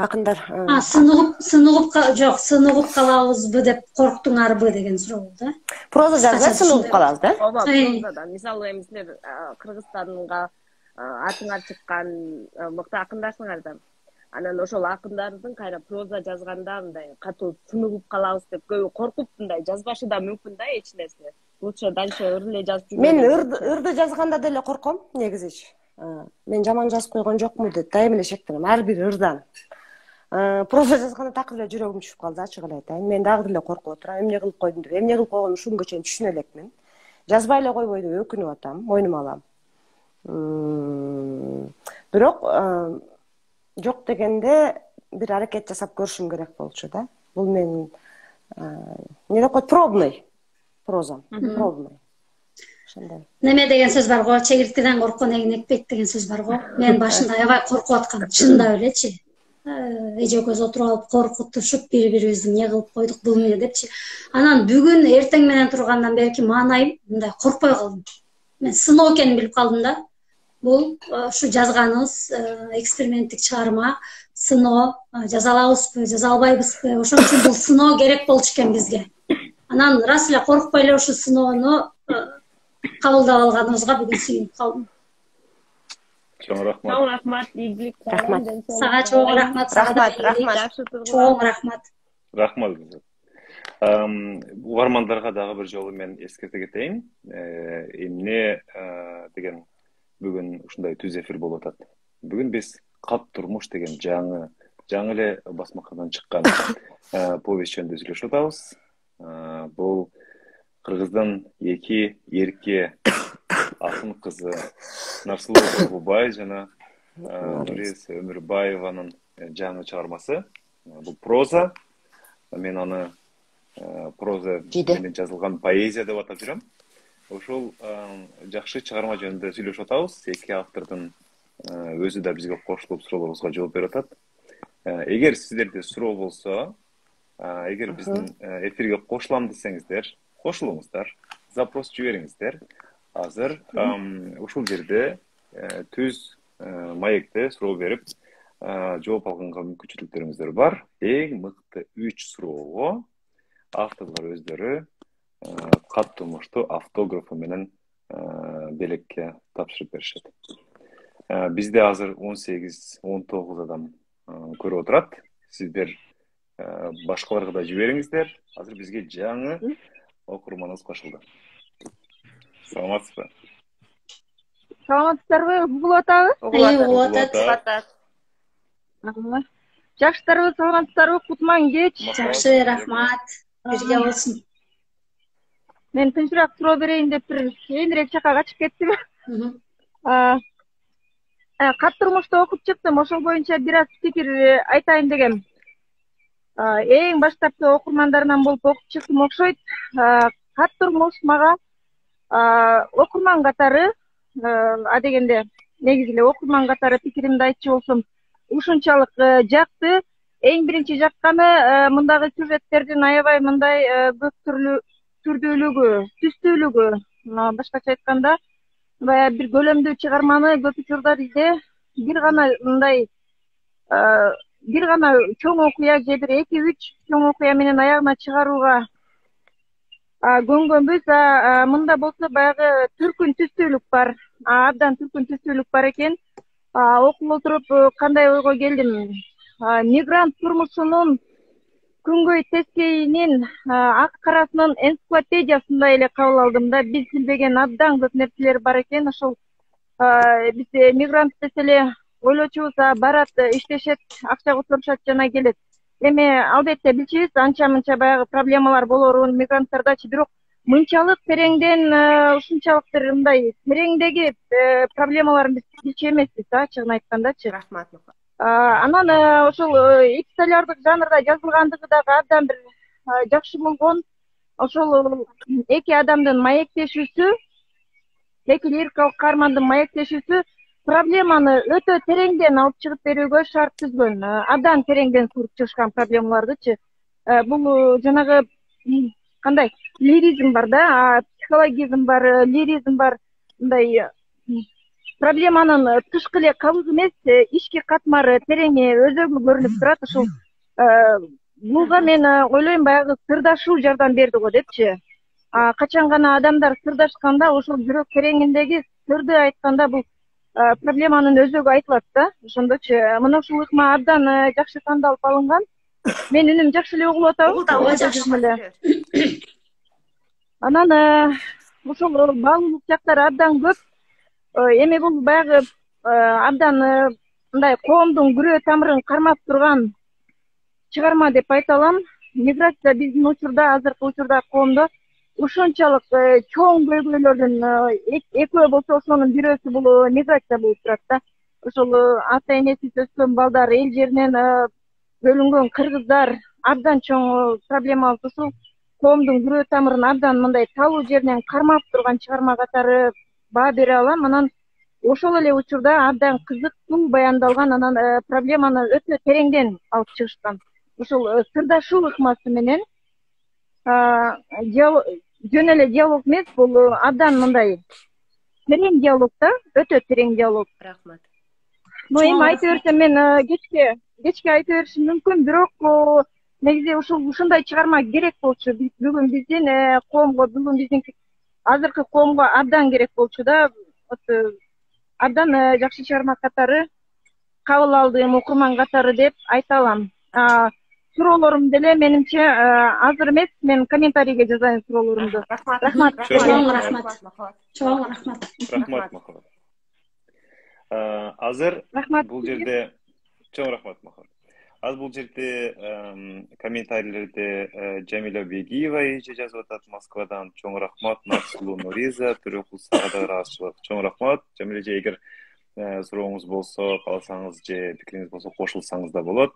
Акындар. Сын угуп калабызбы деп корктуңарбы деген суроо болду, э? Проза жазса сын угуп калабыз, да? Ооба, прозадан. Мисалы, силер Кыргызстанга атыңар чыккан мыкты акындарсыңар да. Анан ошол акындардын кайра проза жазганда мындай катуу сын угуп калабыз деп көбү коркуп мындай жазбашы да мүмкүн да эч нерсе. лучше дальше ыр эле жазып жүргөн. Мен ырды жазганда деле корком негизичи. Мен жаман жазып койгон жокму деп дайым эле шектенем ар бир ырдан. Проза жазганда такыр эле жүрөгүм түшүп калды, ачык эле айтайын. Мен дагы деле коркуп отурам, эмне кылып койдум деп. Эмне кылып койгонумду ушунгө чейин түшүнө элекмин. Жазбай эле койбой деп өкүнүп атам, мойнума алам. Бирок жок дегенде бир аракет жасап көрүшүм керек болчу да. Бул менин эмне деп коет, пробный прозам, пробный. Ошондой. Неме деген сөз бар го, чегирткеден корккон эгин экпейт деген сөз бар го. Мен башында аябай коркуп аткам, чындап элечи. Эже экөөбүз отуруп алып коркутушуп бири-бирибизди эмне кылып койдук бул эмне депчи. Анан бүгүн эртең менен тургандан берки маанайым мындай коркпой калдым. Мен сыноо экенин билип калдым да. Бул ушу жазганыбыз эксперименттик чыгарма, сыноо, жаза алабызбы, жаза албайбызбы? Ошон үчүн бул сыноо керек болчу экен бизге. Анан рас эле коркпой эле ушу сыноону кабылдап алганыбызга бүгүн сүйүнүп калдым. Чоң рахмат. Чоң рахмат, ийгилик. Рахмат. Сага чоң рахмат. Чоң рахмат. Рахмат. Угармандарга дагы бир жолу мен эскерте кетейин. Эмне деген бүгүн ушундай түз эфир болуп атат. Бүгүн биз Кат турмуш деген жаңы эле басмакандан чыккан повесть жөнүндө сүйлөшүп атабыз. Бул Кыргыздын эки эрке акын кызы Нарсулуу Курбубай жана Нурис Өмүрбаеванын жаңы чыгармасы. Бул проза. Мен аны проза менен жазылган поэзия деп атап жүрөм. Ошол жакшы чыгарма жөнүндө сүйлөшүп атабыз. Эки автордун өзү да бизге кошулуп суроолорубузга жооп берип атат. Эгер сиздерде суроо болсо, эгер биздин эфирге кошулам десеңиздер, кошулуңуздар, запрос жибериңиздер. Азыр ушул жерде түз маекте суроо берип, жооп алганга мүмкүнчүлүктөрүңүздөр бар. Эң мыкты 3 суроого авторлор өздөрү Кат турмушту автографы менен белекке тапшырып беришет. Бизде азыр 18-19 адам көрүп отурат. Сиздер башкаларга да жибериңиздер. Азыр бизге жаңы окурманыбыз кошулду. Саламатсызбы? Саламатсыздарбы? Угулуп атабы? Угулуп атат. Жакшытарбы, саламатсыздарбы? Кутман кеч. Жакшы, рахмат. Бирге болсун. Мен тынчыраак суроо берейин деп бир кийинирээк жака качып кеттим. Кат турмушту окуп чыктым. Ошол боюнча бир аз пикир айтайын дегем. Эң баштапкы окурмандарынан болуп окуп чыктым окшойт. Кат турмуш мага окурман катары, дегенде негизи эле окурман катары пикиримди айтчу болсом, ушунчалык жакты. Эң биринчи жакканы мындагы сюжеттердин аябай мындай көп түрдүүлүгү, түстүүлүгү. Башкача айтканда, бир көлөмдүү чыгарманы көп учурда бизде бир гана мындай бир гана чоң окуя же бир 2-3 чоң окуя менен аягына чыгарууга көнгөнбүз. Мында болсо баягы түркүн түстүүлүк бар. Абдан түркүн түстүүлүк бар экен. Окуп отуруп кандай ойго келдим? Мигрант турмушунун күнгөй тескейинин ак карасынын энциклопедиясындай эле кабыл алдым да. Биз билбеген абдан көп нерселер бар экен. Ошол биз мигрант деселе ойлочубуз, барат, иштешет, акча которушат жана келет. Эми албетте билчүбүз, анча-мынча баягы проблемалар болорун мигранттардачы, бирок мынчалык тереңден ушунчалык бир мындай тереңдеги проблемаларын биз билчү эмеспиз, ачыгын айткандачы. Рахмат. Анан ошол экстолярдык жанрда жазылгандыгы дагы абдан бир жакшы болгон. Ошол эки адамдын маектешүүсү, эки лирикалык каармандын маектешүүсү проблеманы өтө тереңден алып чыгып берүүгө шарт түзгөн. Абдан тереңден суруп чыгышкан проблемалардычы. Бул жанагы кандай лиризм бар да, психологизм бар, лиризм бар. Мындай проблеманын тышкы эле кабыгы эмес, ички катмары, тереңи, өзөгү көрүнүп турат. Ошол буга мен ойлойм баягы сырдашуу жардам берди го депчи. Качан гана адамдар сырдашканда, ошол жүрөк тереңиндеги сырды айтканда бул проблеманын өзөгү айтылат да. Ошондочу мына ушул ыкма абдан жакшы тандалып алынган. Мен үнүм жакшы эле угулуп атабы? Ооба, жакшы эле. Анан ушул баалуулук жактары абдан көп. Эми бул баягы абдан мындай коомдун күрөө тамырын кармап турган чыгарма деп айта алам. Миграция биздин учурда, азыркы учурда коомдо ушунчалык чоң көйгөйлөрдүн экөө болсо ошонун бирөөсү бул миграция болуп турат да. Ошол ата энесиз өскөн балдар, эл жеринен бөлүнгөн кыргыздар абдан чоң проблемалык. Ушул коомдун күрөө тамырын абдан мындай талуу жеринен кармап турган чыгарма катары баа бере алам. Анан ошол эле учурда абдан кызыктуу баяндалган, анан проблеманы өтө тереңден алып чыгышкан. Ушул сырдашуу ыкмасы менен жөн эле диалог эмес, бул абдан мындай терең диалог да, өтө терең диалог. Рахмат. Эми айта берсем, мен кечке айта беришим мүмкүн, бирок негизи ушундай чыгарма керек болчу. Бүгүн биздин коомго, бүгүн биздин азыркы коомго абдан керек болчу да. Абдан жакшы чыгарма катары кабыл алдым, окурман катары деп айта алам. Суроолорум деле менимче азыр эмес, мен комментарийге жазайын суроолорумду. Рахмат. Чоң рахмат. Рахмат, Махабат. Азыр бул жерде чоң рахмат, Махабат. Азыр бул жерде комментарийлерде Жамиля Бегиева эже жазып атат Москвадан. Чоң рахмат. Насулу Нуриза, Төрөкул Сагада ыраазычылык. Чоң рахмат. Жамиля эже, эгер сурооңуз болсо, кааласаңыз же пикириңиз болсо кошулсаңыз да болот.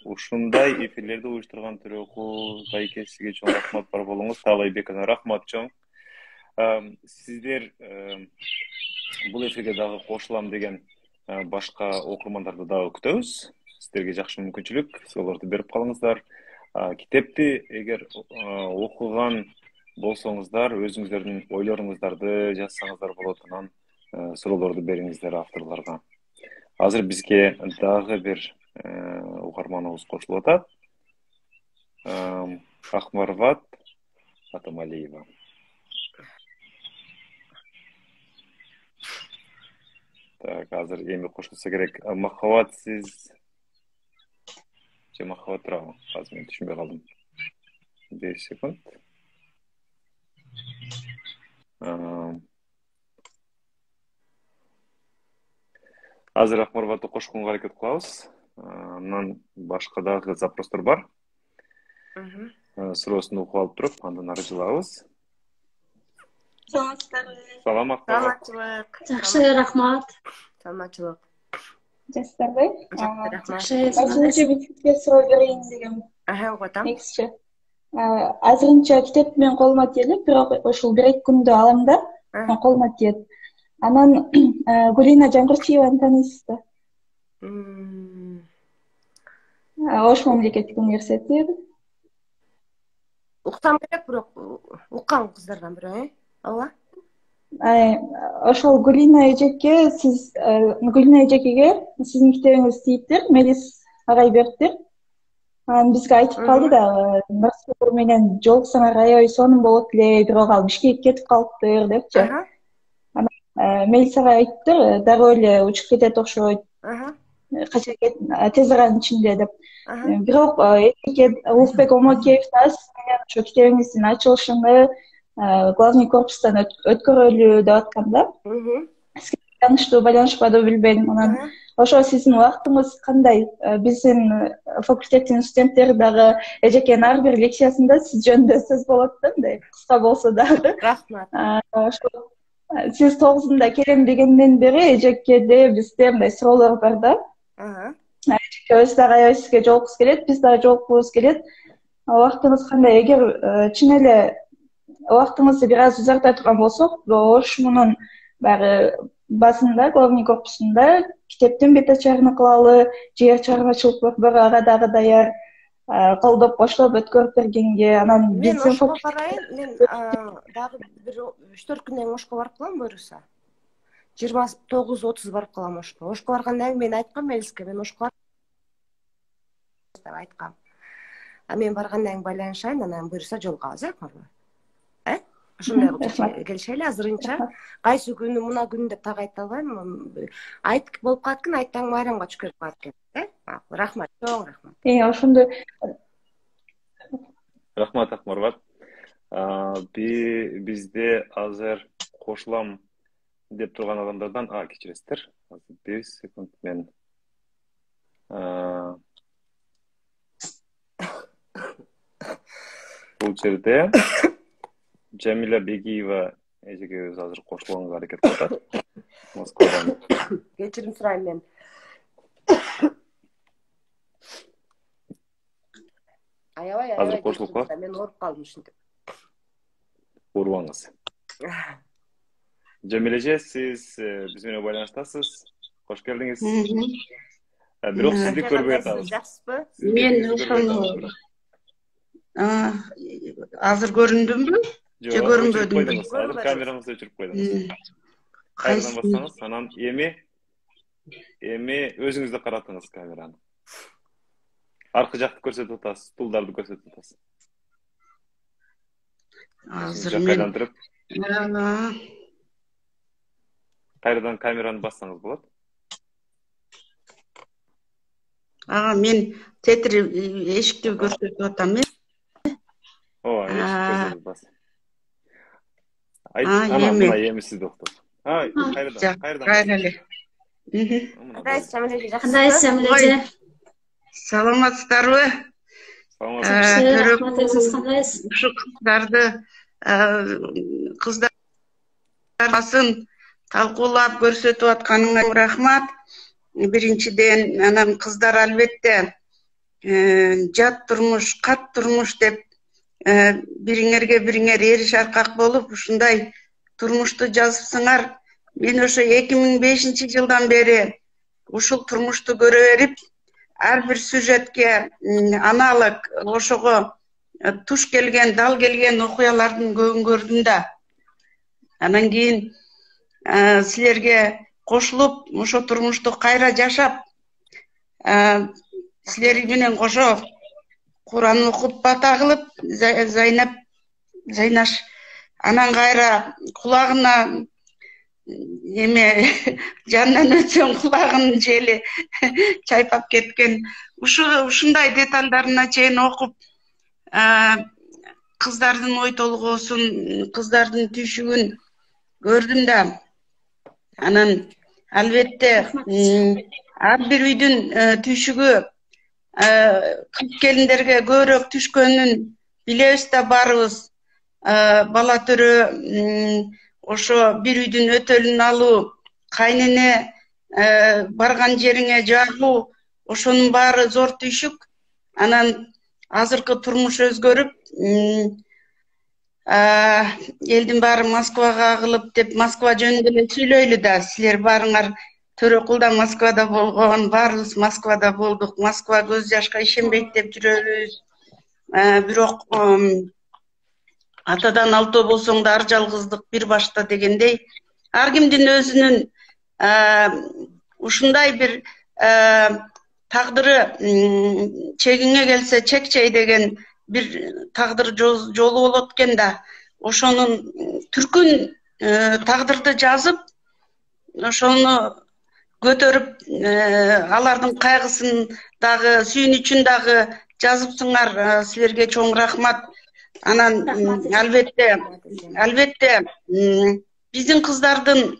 Ушундай эфирлерди уюштурган Төрөкул Байке, сизге чоң рахмат бар болуңуз. Таалайбековна рахмат чоң. Сиздер бул эфирге дагы кошулам деген башка окурмандарды дагы күтөбүз. Сиздерге жакшы мүмкүнчүлүк, суроолорду берип калыңыздар. Китепти эгер окуган болсоңуздар, өзүңүздөрдүн ойлоруңуздарды жазсаңыздар болот. Анан суроолорду бериңиздер авторлорго. Азыр бизге дагы бир угарманыбыз кошулуп атат. Акмарват Атамалиева. Так, азыр эми кошулса керек. Махабат, сиз же Махабат турабы? Азыр мен түшүнбөй калдым. 5 секунд. Азыр Акмарватты кошконго аракет кылабыз. Анан башка дагы запростор бар. Суроосун окуп алып туруп, андан ары жылабыз. Салам Акмарват. Жакшы, рахмат. Саламатчылык. Жастарбы? Жакшы. Азырынча бир сизге суроо берейин дегем. Оготам. Негизчи. Азырынча китеп менен колума тиелип, бирок ушул 1-2 күндө алам да, колума тиет. Анан Гулина Жангырчиеваны тааныйсыз да? Ош мамлекеттик университети. Уксам керек, бирок уккан кыздардан бири, ооба. Ошол Гулина эжекке сиздин китебиңиз тийиптир, Мелис агай бериптир. Анан бизге айтып калды да, Москва менен жолуксаңар аябай сонун болот эле, бирок ал Бишкекке кетип калыптыр депчи. Мелис агай айтыптыр, дароо эле учуп кетет окшойт. Кача тез аранын ичинде деп. Бирок Улукбек Омокеев да менен ошо китебиңиздин ачылышыны главный корпустан өткөрөлү деп аткан да. Сизге тааныштуу, байланышпадыбы билбейм. Анан ошо сиздин убактыңыз кандай? Биздин факультеттин студенттери дагы эжекенин ар бир лекциясында сиз жөнүндө сөз болот да, мындай кыска болсо дагы. Рахмат. Сиз 9-да келем дегенден бери эжекеде бизде мындай суроолор бар да. Өзү дагы аябай сизге жолуккубуз келет, биз дагы жолуккубуз келет. Убактыңыз кандай? Эгер чын эле убактыңызды бир аз узарта турган болсок, Ош мунун баары базында, главный корпусунда китептин бет ачарын кылалы, жер чыгармачылык бар, ага дагы даяр колдоп коштоп өткөрүп бергенге. Анан биздин Ошко карайын, мен дагы бир 3-4 күндөн кийин Ошко барып калам, буюрса. 29-30 барып калам Ошко. Ошко баргандан кийин мен айткам Мелиске, мен Ошко деп айткам. Мен баргандан кийин байланышайын, анан буюрса жолугабыз, Акмарбай. Ошондой келишели азырынча. Кайсы күнү мына күн деп так айта албайм. Айт болуп калат экен, айттан байрамга түшүп калат экен. Рахмат, чоң рахмат. Ошондой. Рахмат, Акмарбат. Бизде азыр кошулам деп турган адамдардан кечиресиздер. Bir sekund men бул жерде Jamila Begieva эжеге азыр кошулганга аракет кылып атат. Москвадан. Кечирим сурайм мен. Аябай. Азыр кошулуп калат. Мен ооруп калдым ушинтип. Ооруңуз. Jamila эже, сиз биз менен байланыштасыз. Кош келдиңиз. Бирок сизди көрбөй атабыз. Жакшысызбы? Мен ошону азыр көрүндүмбү? Же көрүнбөдүмбү? Азыр камераңызды өчүрүп койдуңуз. Кайрадан бассаңыз, анан эми өзүңүздү каратыңыз камераны. Аркы жакты көрсөтүп атасыз, стулдарды көрсөтүп атасыз. Азыр мен кайрадан камераны бассаңыз болот. Мен тетир эшикти көрсөтүп атам э. Эшик көрсөтүп атасыз. Эми сизди уктуп. Кайрадан эле. Кандайсыз, Jamila эже, жакшысызбы? Jamila эже? Саламатсыздарбы? Кандайсыз? Ушу кыздардын талкуулап көрсөтүп атканыңа рахмат. Биринчиден, анан кыздар албетте жат турмуш, кат турмуш деп бириңерге бириңер эриш аркак болуп ушундай турмушту жазыпсыңар. Мен ошо 2005-жылдан бери ушул турмушту көрө берип, ар бир сюжетке аналог ошого туш келген, дал келген окуялардын көбүн көрдүм да. Анан кийин силерге кошулуп, ошо турмушту кайра жашап, силер менен кошо Куран окуп бата кылып, Зайнаш анан кайра кулагына жанынан өтсөң кулагынын жели чайпап кеткен. Ушундай детальдарына чейин окуп, кыздардын ой толгоосун, кыздардын түйшүгүн көрдүм да. Анан албетте ар бир үйдүн түйшүгү кыз келиндерге көбүрөөк түшкөнүн билебиз да барыбыз. Бала төрө ошо бир үйдүн өтөлүн алуу, кайнене барган жериңе жагуу, ошонун баары зор түйшүк. Анан азыркы турмуш өзгөрүп, элдин баары Москвага агылып деп Москва жөнүндө эле сүйлөйлү да. Силер баарыңар Төрөкулда Москвада болгон, баарыбыз Москвада болдук. Москва көз жашка ишенбейт деп жүрөбүз. Бирок атадан алтоо болсоң да ар жалгыздык бир башта дегендей, ар кимдин өзүнүн ушундай бир тагдыры чегиңе келсе чекчей деген бир тагдыр жолу болот экен да. Ошонун түркүн тагдырды жазып, ошону көтөрүп, алардын кайгысын дагы, сүйүнүчүн дагы жазыпсыңар. Силерге чоң рахмат. Анан албетте биздин кыздардын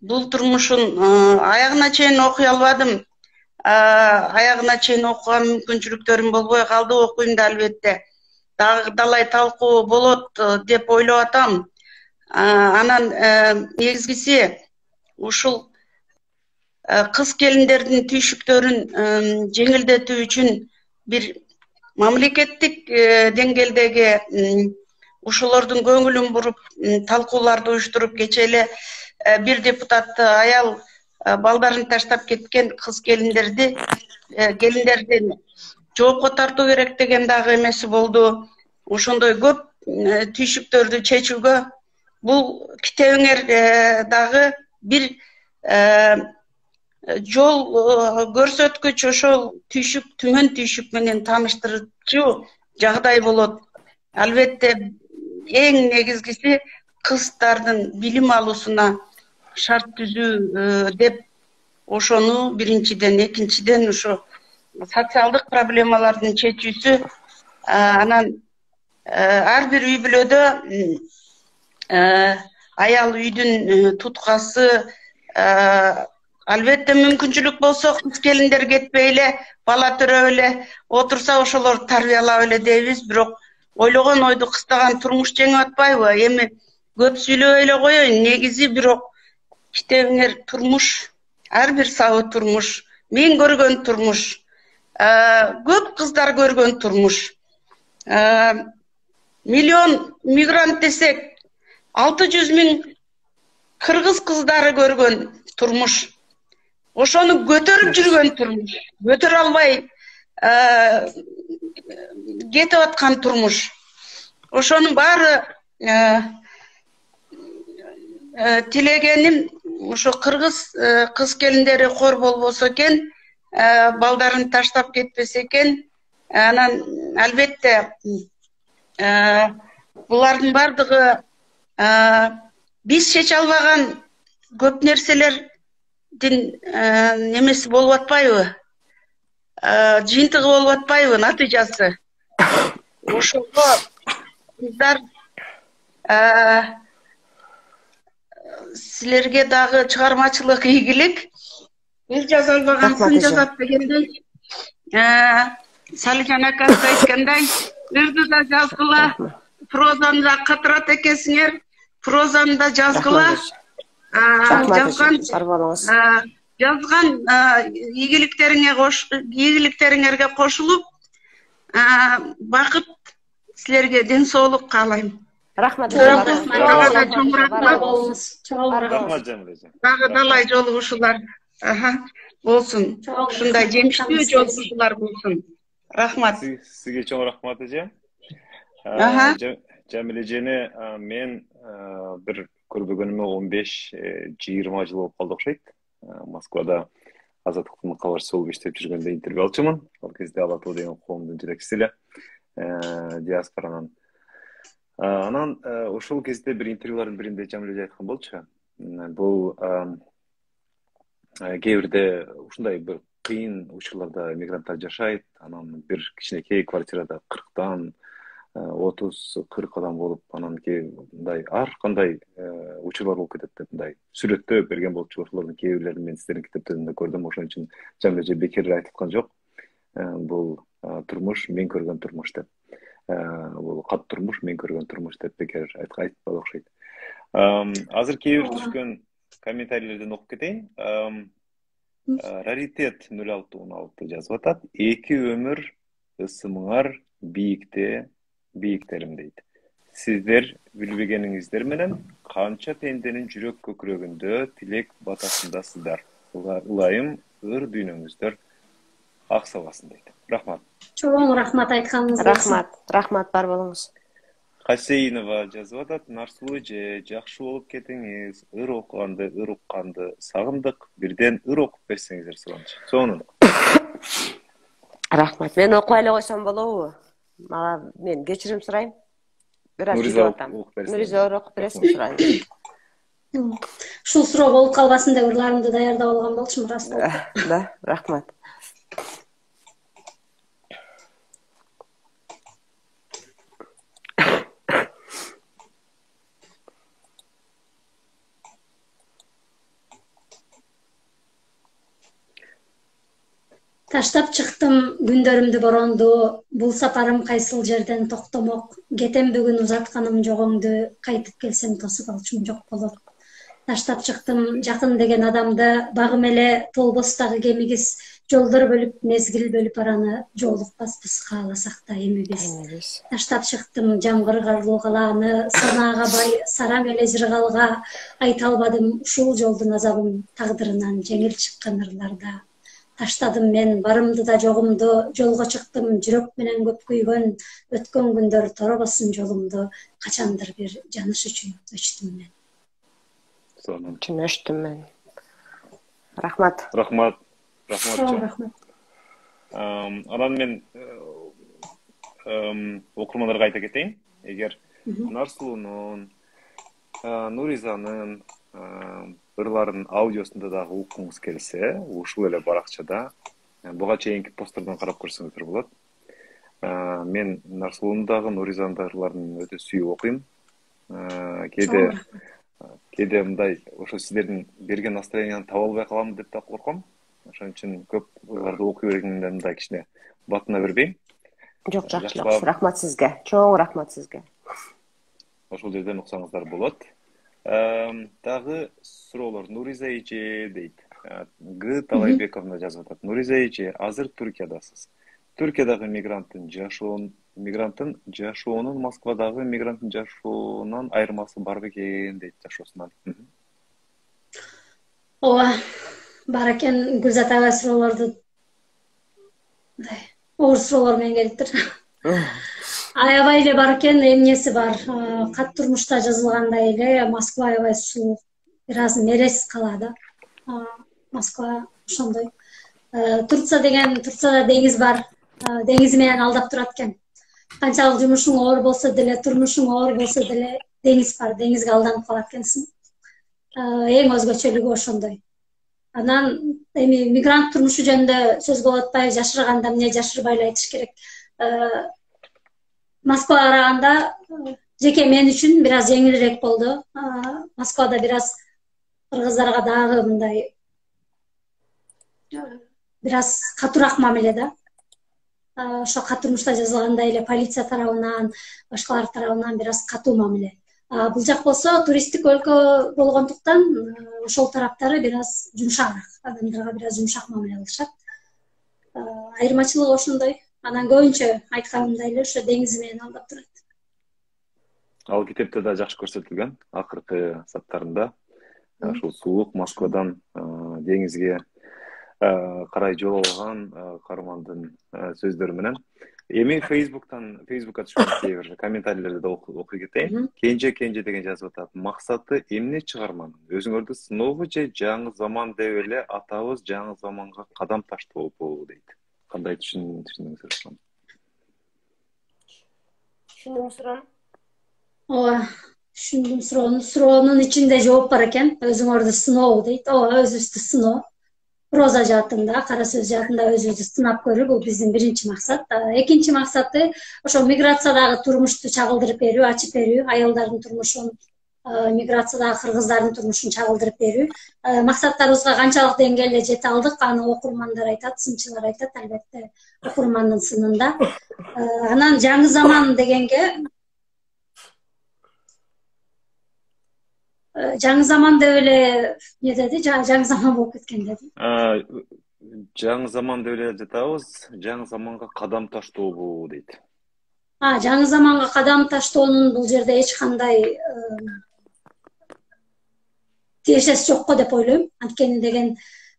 бул турмушун аягына чейин окуй албадым. Аягына чейин окуган мүмкүнчүлүктөрүм болбой калды. Окуйм да албетте. Дагы далай талкуу болот деп ойлоп атам. Анан негизгиси ушул кыз келиндердин түйшүктөрүн жеңилдетүү үчүн бир мамлекеттик деңгээлдеги ошолордун көңүлүн буруп, талкууларды уюштуруп, кече эле бир депутат аял балдарын таштап кеткен кыз келиндердин жоопко тартуу керек деген дагы эмеси болду. Ошондой көп түйшүктөрдү чечүүгө бул китебиңер дагы бир жол көрсөткүч, ошол түйшүк, түмөн түйшүк менен тааныштырчу жагдай болот. Албетте эң негизгиси кыздардын билим алуусуна шарт түзүү деп ошону биринчиден, экинчиден ошо социалдык проблемалардын чечүүсү, анан ар бир үй бүлөдө аял үйдүн туткасы, албетте мүмкүнчүлүк болсо кыз келиндер кетпей эле, бала төрөп эле отурса ошолорду тарбиялап эле дейбиз. Бирок ойлогон ойду кыстаган турмуш жеңип атпайбы? Эми көп сүйлөбөй эле коеюн. Негизи бирок китебиңер турмуш, ар бир сабы турмуш, мен көргөн турмуш, көп кыздар көргөн турмуш. Миллион мигрант десек, 600 000 кыргыз кыздары көргөн турмуш. Ошону көтөрүп жүргөн турмуш. Көтөрө албай кетип аткан турмуш. Ошонун баары тилегеним ошо кыргыз кыз келиндери кор болбосо экен, балдарын таштап кетпесе экен. Анан албетте булардын бардыгы биз чече албаган көп нерселердин немеси болуп атпайбы? Жыйынтыгы болуп атпайбы, натыйжасы? Ошого кыздар силерге дагы чыгармачылык ийгилик. Эл жаза албаган сын жазат дегендей, Салижан акасы айткандай, ырды да жазгыла, прозаны да катырат экенсиңер, прозаны да жазгыла. Жазган ийгиликтериңерге кошулуп, бакыт силерге, ден соолук каалайм. Рахмат. Дагы далай жолугушуулар болсун. Ушундай жемиштүү жолугушуулар болсун. Рахмат. Сизге чоң рахмат эже. Жамиле эжени мен бир көрбөгөнүмө 15-20 жыл болуп калды окшойт. Москвада Азаттыктын кабарчысы болуп иштеп жүргөндө интервью алчумун. Ал кезде Ала Тоо деген коомдун жетекчиси эле, диаспоранын. Анан ошол кезде бир интервьюлардын биринде Жамиле эже айткан болчу. Бул кээ бирде ушундай бир кыйын учурларда мигранттар жашайт. Анан бир кичинекей квартирада 40-тан 30-40 адам болуп, анан мындай ар кандай учурлар болуп кетет деп мындай сүрөттөө берген болчу. Ошолордун кээ бирлерин мен сиздердин китептеринде көрдүм. Ошон үчүн Жамиле эже бекер айтылган жок. Бул турмуш, мен көргөн турмуш деп. Бул кат турмуш, мен көргөн турмуш деп бекер айтпады окшойт. Азыр кээ бир түшкөн комментарийлерден окуп кетейин. Раритет 0616 жазып атат. Эки өмүр ысымыңар бийиктерим дейт. Сиздер билбегениңиздер менен канча пенденин жүрөк көкүрөгүндө тилек батасындасыздар. Ылайым ыр дүйнөңүздөр ак сабасын дейт. Рахмат. Чоң рахмат айтканыңызга. Рахмат бар болуңуз. Касейинова жазып атат. Нарсулуу эже, жакшы болуп кетиңиз. Ыр окуганды, ыр укканды сагындык. Бирден ыр окуп берсеңиздер суранчы. Сонун. Рахмат. Мен окуй эле койсом болобу? Мага мен кечирим сурайм. Бир аз жүрүп атам. Нуриза окуп бересиңби сурайм. Ушул суроо болуп калбасын деп ырларымды даярдап алган болчумун, рас болду. Да, рахмат. Таштап чыктым күндөрүмдү боронду, бул сапарым кайсыл жерден токтомок. Кетем бүгүн узатканым жогоңду, кайтып келсем тосуп алчум жок болот. Таштап чыктым жакын деген адамды, багым эле толбостагы кемигиз. Жолдор бөлүп, мезгил бөлүп араны, жолукпаспыз кааласак да эмибиз. Таштап чыктым жамгыр карлуу калааны, санаага бай сараң эле жыргалга. Айта албадым ушул жолдун азабын, тагдырынан жеңил чыккан ырларда. Таштадым мен барымды да жогумду, жолго чыктым жүрөк менен көп күйгөн, өткөн күндөр торобосын жолумду, качандыр бир жаныш үчүн өчтүм мен. Сонун. Өчтүм мен. Рахмат. Рахмат. Рахмат. Анан мен окурмандарга айта кетейин. Эгер Нарсулуунун, Нуризанын ырларын аудиосунда дагы уккуңуз келсе, ушул эле баракчада буга чейинки посттордон карап көрсөңүздөр болот. Мен Нарсулуну дагы Нуризаны дагы өтө сүйүп окуйм. Кээде мындай ошо сиздердин берген настроенияны таба албай калам деп да корком. Ошон үчүн көп ырларды окуй бергенде мындай кичине батына бербейм. Жок, жакшы. Рахмат сизге. Чоң рахмат сизге. Ошол жерден уксаңыздар болот. Дагы суроолор. Нуриза эже дейт. Г. Талайбековна жазып атат. Нуриза эже, азыр Түркиядасыз. Түркиядагы мигранттын жашоонун Москвадагы мигранттын жашоонун айырмасы барбы экен дейт жашоосунан. Ооба, бар экен. Гүлзат ага суроолорду оор суроолор менен келиптир. Аябай эле бар экен, эмнеси бар. Кат турмушта жазылгандай эле Москва аябай суук, бир аз мелес кала да. Москва ошондой. Турцияда деңиз бар. Деңизи менен алдап турат экен. Канчалык жумушуң оор болсо деле, турмушуң оор болсо деле, деңиз бар, деңизге алданып калат экенсиң. Эң өзгөчөлүгү ошондой. Анан эми мигрант турмушу жөнүндө сөз болуп атпайбы, жашырганда эмне жашырбай эле айтыш керек. Москвага караганда жеке мен үчүн бир аз жеңилирээк болду. Москвада бир аз кыргыздарга дагы мындай бир аз катуураак мамиле да. Ошо кат турмушта жазылгандай эле полиция тарабынан, башкалар тарабынан бир аз катуу мамиле. Бул жак болсо туристтик өлкө болгондуктан ошол тараптары бир аз жумшагыраак, адамдарга бир аз жумшак мамиле кылышат. Айырмачылык ошондой. Анан көбүнчө айтканымдай эле ошо деңизи менен алдап турат. Ал китепте да жакшы көрсөтүлгөн, акыркы саттарында. Ушул суук Москвадан деңизге карай жол алган каармандын сөздөрү менен. Эми Фейсбукка түшкөн кейбир комментарийлерди да окуй кетейин. Кенже деген жазып атат. Максаты эмне чыгарманын? Өзүңөрдү сынообу же жаңы заман деп эле атабыз жаңы заманга кадам таштообу дейт. Кандай түшүндүңүздөр? Түшүндүм суроону. Ооба, түшүндүм суроону. Суроонун ичинде жооп бар экен. Өзүңөрдү сынообу дейт. Ооба, өзүбүздү сыноо. Проза жаатында, кара сөз жаатында өзүбүздү сынап көрүү бул биздин биринчи максат. Экинчи максаты ошо миграциядагы турмушту чагылдырып берүү, ачып берүү, аялдардын турмушун, миграциядагы кыргыздардын турмушун чагылдырып берүү. Максаттарыбызга канчалык деңгээлде жете алдык, аны окурмандар айтат, сынчылар айтат, албетте окурмандын сынында. Анан жаңы заман дегенге жаңы заман деп эле не деди, жаңы заман болуп кеткен деди. Жаңы заман деп эле жатабыз, жаңы заманга кадам таштообу дейт. Жаңы заманга кадам таштоонун бул жерде эч кандай тиешеси жок го деп ойлойм. Анткени деген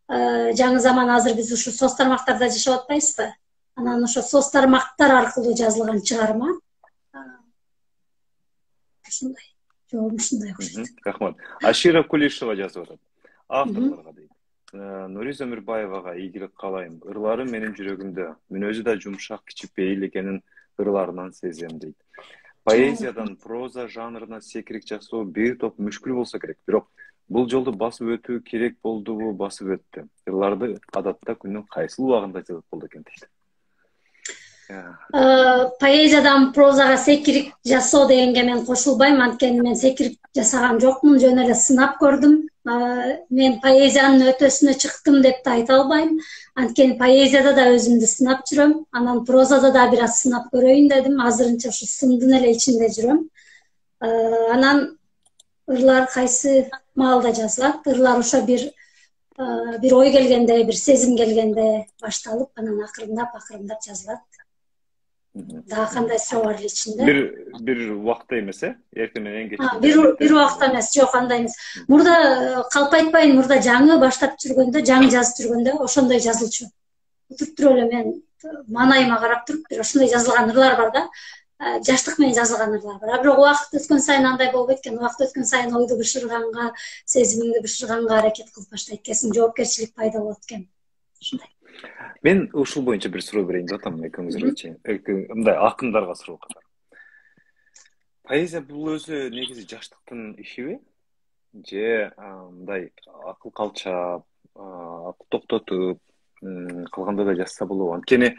жаңы заман азыр биз ушу соц тармактарда жашап атпайбызбы? Анан ошо соц тармактар аркылуу жазылган чыгарма. Ушундай. Жообум ушундай окшойт. Рахмат. Ашира Кулишева жазып атат. Авторлорго дейт. Нуриза Өмүрбаевага ийгилик каалайм. Ырлары менин жүрөгүмдө. Мүнөзү да жумшак, кичипейил экенин ырларынан сезем дейт. Поэзиядан проза жанрына секирик жасоо бир топ мүшкүл болсо керек. Бирок бул жолду басып өтүү керек болдубу, басып өттү. Ырларды адатта күндүн кайсыл убагында жазып болду экен дейт. Поэзиядан прозага секирик жасоо дегенге мен кошулбайм, анткени мен секирип жасаган жокмун, жөн эле сынап көрдүм. Мен поэзиянын өтөсүнө чыктым деп да айта албайм, анткени поэзияда да өзүмдү сынап жүрөм, анан прозада да бир аз сынап көрөйүн дедим. Азырынча ушу сындын эле ичинде жүрөм. Анан ырлар кайсы маалда жазылат? Ырлар ошо бир ой келгенде, бир сезим келгенде башталып, анан акырындап жазылат. Дагы кандай суроо бар эле ичинде? Бир убакта эмес, эртең менен кеч. Бир убакта эмес, жок, андай эмес. Мурда калп айтпайын, мурда жаңы баштап жүргөндө, жаңы жазып жүргөндө ошондой жазылчу. Отуруп туруп эле мен маанайыма карап туруп, бир ошондой жазылган ырлар бар да. Жаштык менен жазылган ырлар бар. Бирок убакыт өткөн сайын андай болуп кеткен. Убакыт өткөн сайын ойду бышырганга, сезимиңди бышырганга аракет кылып баштайт экенсиң. Жоопкерчилик пайда болот экен. Ушундай. Мен ушул боюнча бир суроо берейин деп атам экөөңүзгө. Мындай акындарга суроо катары. Поэзия бул өзү негизи жаштыктын ишиби? Же мындай акыл калчап, токтотуп калганда да жазса болобу? Анткени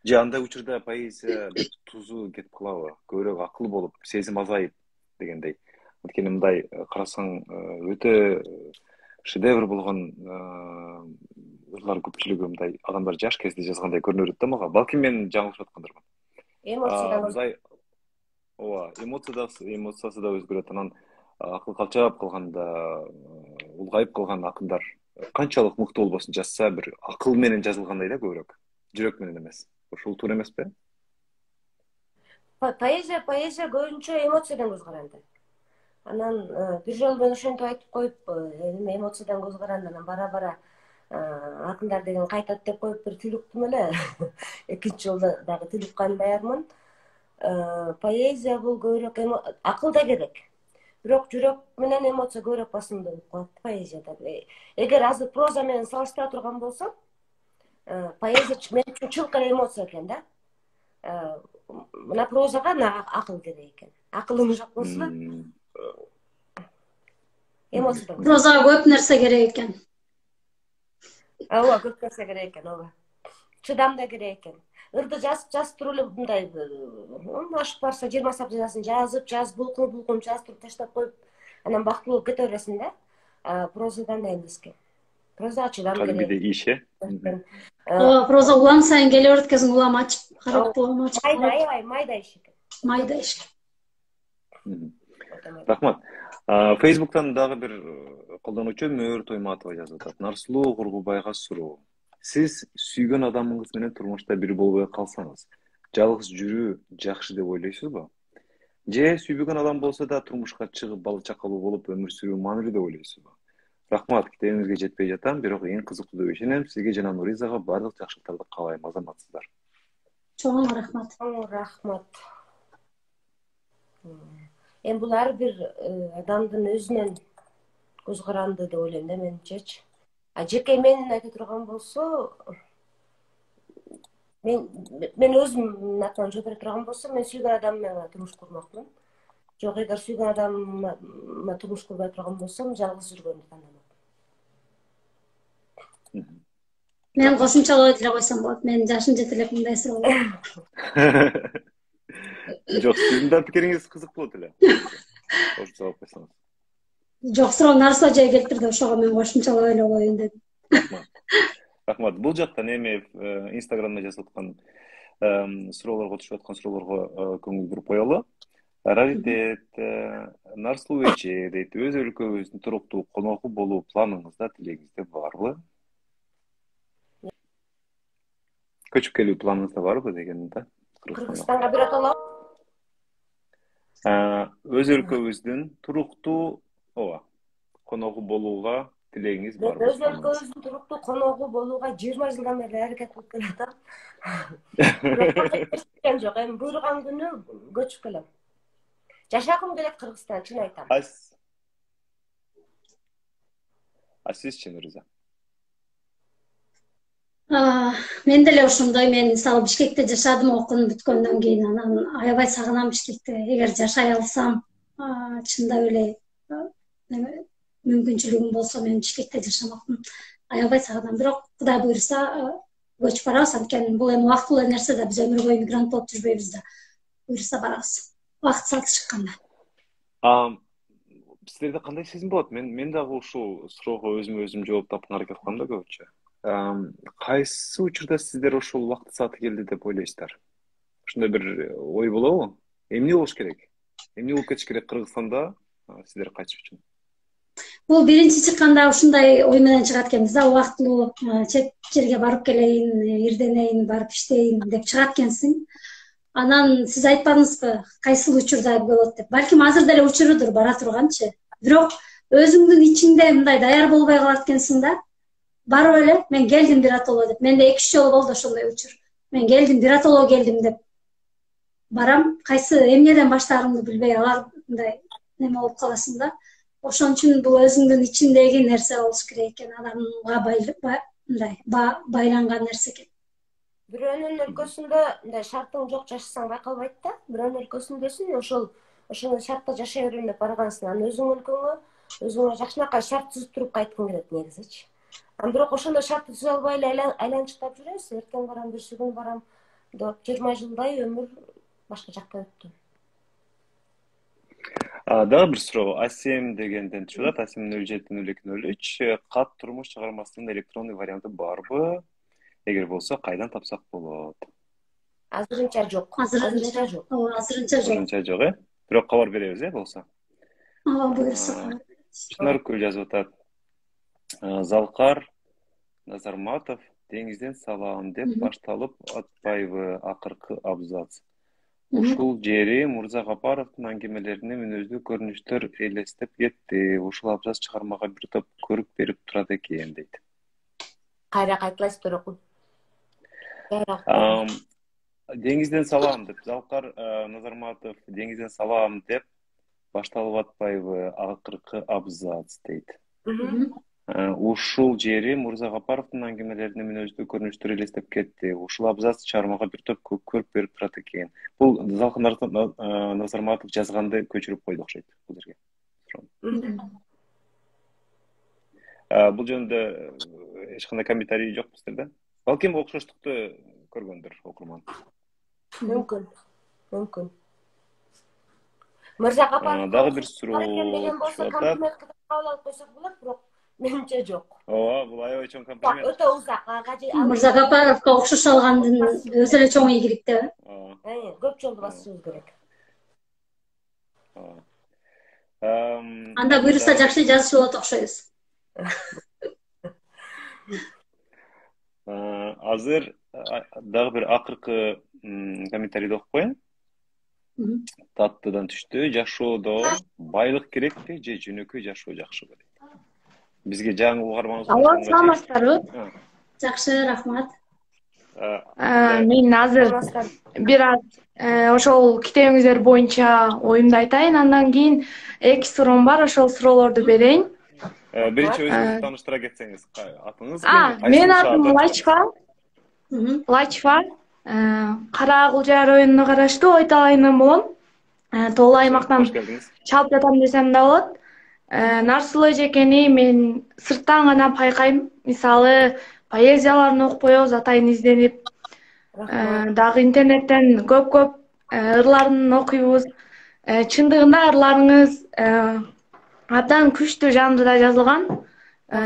же андай учурда поэзия тузу кетип калабы, көбүрөөк акыл болуп, сезим азайып дегендей. Анткени мындай карасаң өтө шедевр болгон ырлар көпчүлүгү мындай адамдар жаш кезде жазгандай көрүнө берет да мага. Балким мен жаңылышып аткандырмын. Мындай ооба, эмоциясы да өзгөрөт. Анан акыл калчап калганда, улгайып калган акындар канчалык мыкты болбосун жазса, бир акыл менен жазылгандай да көбүрөөк. Жүрөк менен эмес. Ушул туура эмеспи? Поэзия көбүнчө эмоциядан көз каранды. Анан бир жолу мен ошентип айтып коюп, эме эмоциядан көз каранды, анан бара акындар деген кайтат деп коюп бир тил уктум эле. Экинчи жолу дагы тил уккан даярмын. Поэзия бул көбүрөөк акыл да керек. Бирок жүрөк менен эмоция көбүрөөк басымдуу кылат поэзияда. Эгер азыр проза менен салыштыра турган болсом, поэзия мен үчүн чылк эле эмоция экен да. Мына прозага акыл керек экен. Акылың жок болсо эмоция. Прозага көп нерсе керек экен. Ооба, көп нерсе керек экен, ооба. Чыдам да керек экен. Ырды жазып туруп эле мындай ашып барса 20 абзацын жазып булкун жазып туруп таштап коюп, анан бактылуу болуп кете бересиң да. Прозадан да эмеске. Проза чыдам керек. Калбиде иш, Ооба, проза улам сайын келе берет экен, улам ачып карап, улам ачып. Майда иш экен. Майда иш. Рахмат. Facebook'tan дагы бир колдонуучу Мөөр Тойматова жазып атат. Нарсулуу Кургубайга суроо. Сиз сүйгөн адамыңыз менен турмушта бир болбой калсаңыз, жалгыз жүрүү жакшы деп ойлойсузбу? Же сүйбөгөн адам болсо да турмушка чыгып бала чакалуу болуп өмүр сүрүү маанилүү деп ойлойсузбу? Рахмат, китебиңизге жетпей жатам, бирок эң кызыктуу деп ишенем. Сизге жана Нуризага бардык жакшылыктарды каалайм, азаматсыздар. Чоң рахмат. Рахмат. Бул ар бир адамдын өзүнөн көз каранды деп ойлойм да менимчечи. Жеке менин айта турган болсо, мен өзүм атынан жооп бере турган болсом, мен сүйгөн адам менен турмуш курмакмын. Жок, эгер сүйгөн адамга турмуш курбай турган болсом, жалгыз жүргөндү тандамак. Мен кошумчалап эле койсом болот. Менин жашым жете элек мындай суроо. Жок, сиздин да пикириңиз кызык болот эле. Ошо жооп койсоңуз. Жок, суроо нарса жай келтирди, ошого мен кошумчалап эле коеюн дедим. Рахмат. Бул жактан эми Instagramда жазып аткан суроолорго, түшүп аткан суроолорго көңүл буруп коелу. Раритет Нарсулуу эже дейт, өз өлкөбүздүн туруктуу коногу болуу планыңызда, тилегиңизде барбы? Көчүп келүү планыңызда барбы деген да? Кыргызстанга биротоло? Өз өлкөбүздүн туруктуу коногу болууга тилегиңиз барбы? Өз өлкөбүздүн туруктуу коногу болууга 20 жылдан бери аракет кылып келатам. Бирок жок, эми буйруган күнү көчүп келем. Жашагым келет Кыргызстан, чын айтам. Сизчи, Нуриза? Мен деле ошондой. Мен мисалы Бишкекте жашадым окуум бүткөндөн кийин, анан аябай сагынам Бишкекти. Эгер жашай алсам, чындап эле мүмкүнчүлүгүм болсо мен Бишкекте жашамакмын. Аябай сагынам. Бирок Кудай буйруса көчүп барабыз, анткени бул эми убактылуу нерсе да, биз өмүр бою мигрант болуп жүрбөйбүз да. Буйруса барабыз. Убакыт сааты чыкканда. Сиздерде кандай сезим болот? Мен дагы ушул суроого өзүм жооп тапканга аракет кылам да көбүнчө. Кайсы учурда сиздер ушул убакыт сааты келди деп ойлойсуздар? Ушундай бир ой болобу? Эмне болуш керек? Эмне болуп кетиш керек Кыргызстанда сиздер кайтыш үчүн? Бул биринчи чыкканда ушундай ой менен чыгат экенбиз да, убактылуу чет жерге барып келейин, ирденейин, барып иштейин деп чыгат экенсиң. Анан сиз айтпадыңызбы, кайсыл учурда болот деп. Балким азыр деле учурудур бара турганчы. Бирок өзүңдүн ичиңде мындай даяр болбой калат экенсиң да. Барып эле, мен келдим биротоло деп. Менде 2-3 жолу болду ошондой учур. Мен келдим, биротоло келдим деп. Барам, кайсы эмнеден баштаарымды билбей алардай неме болуп каласың да. Ошон үчүн бул өзүңдүн ичиндеги нерсе болуш керек экен, адамга байланган нерсе экен. Бирөөнүн өлкөсүндө мындай шартың жок жашасаң байкалбайт да. Бирөөнүн өлкөсүндөсүң, ошол шартта жашай берем деп баргансың. Анан өзүңө жакшынакай шарт түзүп туруп кайткың келет негизичи. Бирок ошондой шартты түзө албай эле айланчыктап жүрөсүң. Эртең барам, бүрсү күнү барам. 20 жылдай өмүр башка жакта өттү. Дагы бир суроо. Асем дегенден түшүп атат. Асем 070203 кат турмуш чыгармасынын электрондуй варианты барбы? Эгер болсо, кайдан тапсак болот? Азырынча жок. Азырынча жок. Азырынча жок, Бирок кабар беребиз, болсо. Буюрса. Шынаркүл жазып атат. Залкар Назарматов деңизден салам деп башталып атпайбы акыркы абзац. Ушул жери Мурза Гапаровдун аңгемелерине мүнөздүү көрүнүштөр элестеп кетти. Ушул абзац чыгармага бир топ көрүк берип турат экен дейт. Кайра кайтыласыздар окуп. Деңизден салам деп Залкар Назарматов деңизден салам деп башталып атпайбы акыркы абзац дейт. Ушул жери Мурза Гапаровдун аңгемелерине мүнөздүү көрүнүштөр элестеп кетти. Ушул абзац чыгармага бир топ көрүк берип турат экен. Бул Залкар Назарматов жазганды көчүрүп койду окшойт бул жерге. Бул жөнүндө эч кандай комментарий жокпу сиздерде? Балким окшоштукту көргөндүр окурман. Мүмкүн. Мырза Гапаров дагы бир суроо деген болсо комплимент кылып кабыл алып койсок болот, бирок менимче жок. Бул аябай чоң комплимент. Өтө узак. Мырза Гапаровго окшош алгандын өзү эле чоң ийгилик да. Көп жолду басышыбыз керек. Анда буюрса жакшы жазышып болот окшойбуз. Азыр дагы бир акыркы комментарийди окуп коеюн. Таттыдан түштү. Жашоодо байлык керекпи же жөнөкөй жашоо жакшыбы дейт. Бизге жаңы угармаңыз. Саламатсыздарбы? Жакшы, рахмат. Мен азыр бир аз ошол китебиңиздер боюнча оюмду айтайын, андан кийин эки суроом бар, ошол суроолорду берейин. Биринчи өзүңүздү тааныштыра кетсеңиз, атыңыз? Менин атым Лачфа. Кара Кулжа районуна караштуу Ойтал айынан болом. Тоолуу аймактан чалып жатам десем да болот. Нарсулуу эжекени мен сырттан гана байкайм. Мисалы, поэзияларын окуп коебуз, атайын изденип. Дагы интернеттен көп ырларын окуйбуз. Чындыгында ырларыңыз абдан күчтүү жанрда жазылган.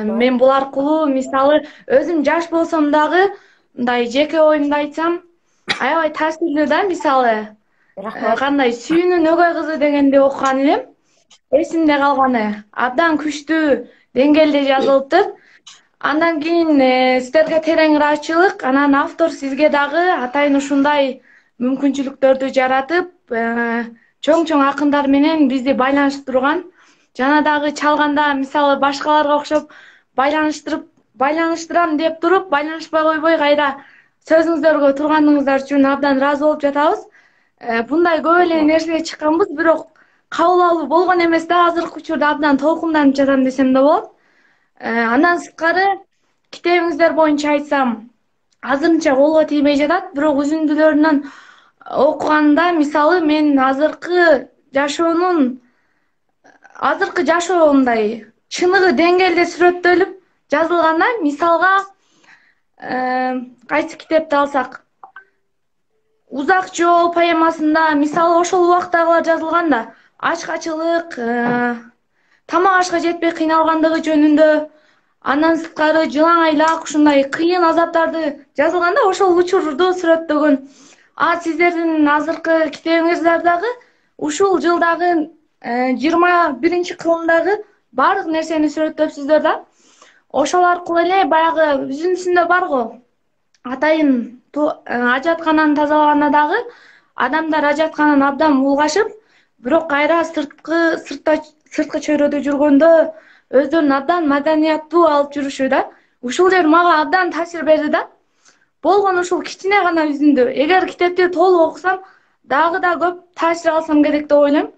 Мен бул аркылуу мисалы өзүм жаш болсом дагы мындай жеке оюмду айтсам, аябай таасирлүү да, мисалы кандай сүйүүнүн өгөй кызы дегенди окуган элем. Эсимде калганы абдан күчтүү деңгээлде жазылыптыр. Андан кийин сиздерге терең ыраазычылык, анан автор сизге дагы атайын ушундай мүмкүнчүлүктөрдү жаратып, чоң акындар менен бизди байланыштырган. Жана дагы чалганда мисалы башкаларга окшоп байланыштырам деп туруп, байланышпай койбой кайра сөзүңүздөргө турганыңыздар үчүн абдан ыраазы болуп жатабыз. Bunday көп эле нерсеге чыкканбыз, бирок кабыл алуу болгон эмес да, азыркы учурда абдан толкунданып жатам десем да болот. Андан сырткары китебиңиздер боюнча айтсам, азырынча колго тийбей жатат, бирок үзүндүлөрүнөн окуганда мисалы мен азыркы жашоомдай чыныгы деңгээлде сүрөттөлүп жазылганда, мисалга кайсы китепти алсак, Узак жол поэмасында мисалы ошол убактагылар жазылганда, ачкачылык, тамак ашка жетпей кыйналгандыгы жөнүндө, андан сырткары жылаң айлак ушундай кыйын азаптарды жазылганда ошол учурду сүрөттөгөн. Сиздердин азыркы китебиңиздер дагы ушул жылдагы 21-кылымдагы баардык нерсени сүрөттөпсүздөр да. Ошол аркылуу эле баягы үзүндүсүндө барго. Атайын ажаткананы тазалаганда дагы адамдар ажатканан абдан булгашып, бирок кайра сырткы чөйрөдө жүргөндө өздөрүн абдан маданияттуу алып жүрүшү да. Ушул жер мага абдан таасир берди да. Болгон ушул кичине гана үзүндү. Эгер китепти толук окусам, дагы да көп таасир алсам керек деп ойлойм.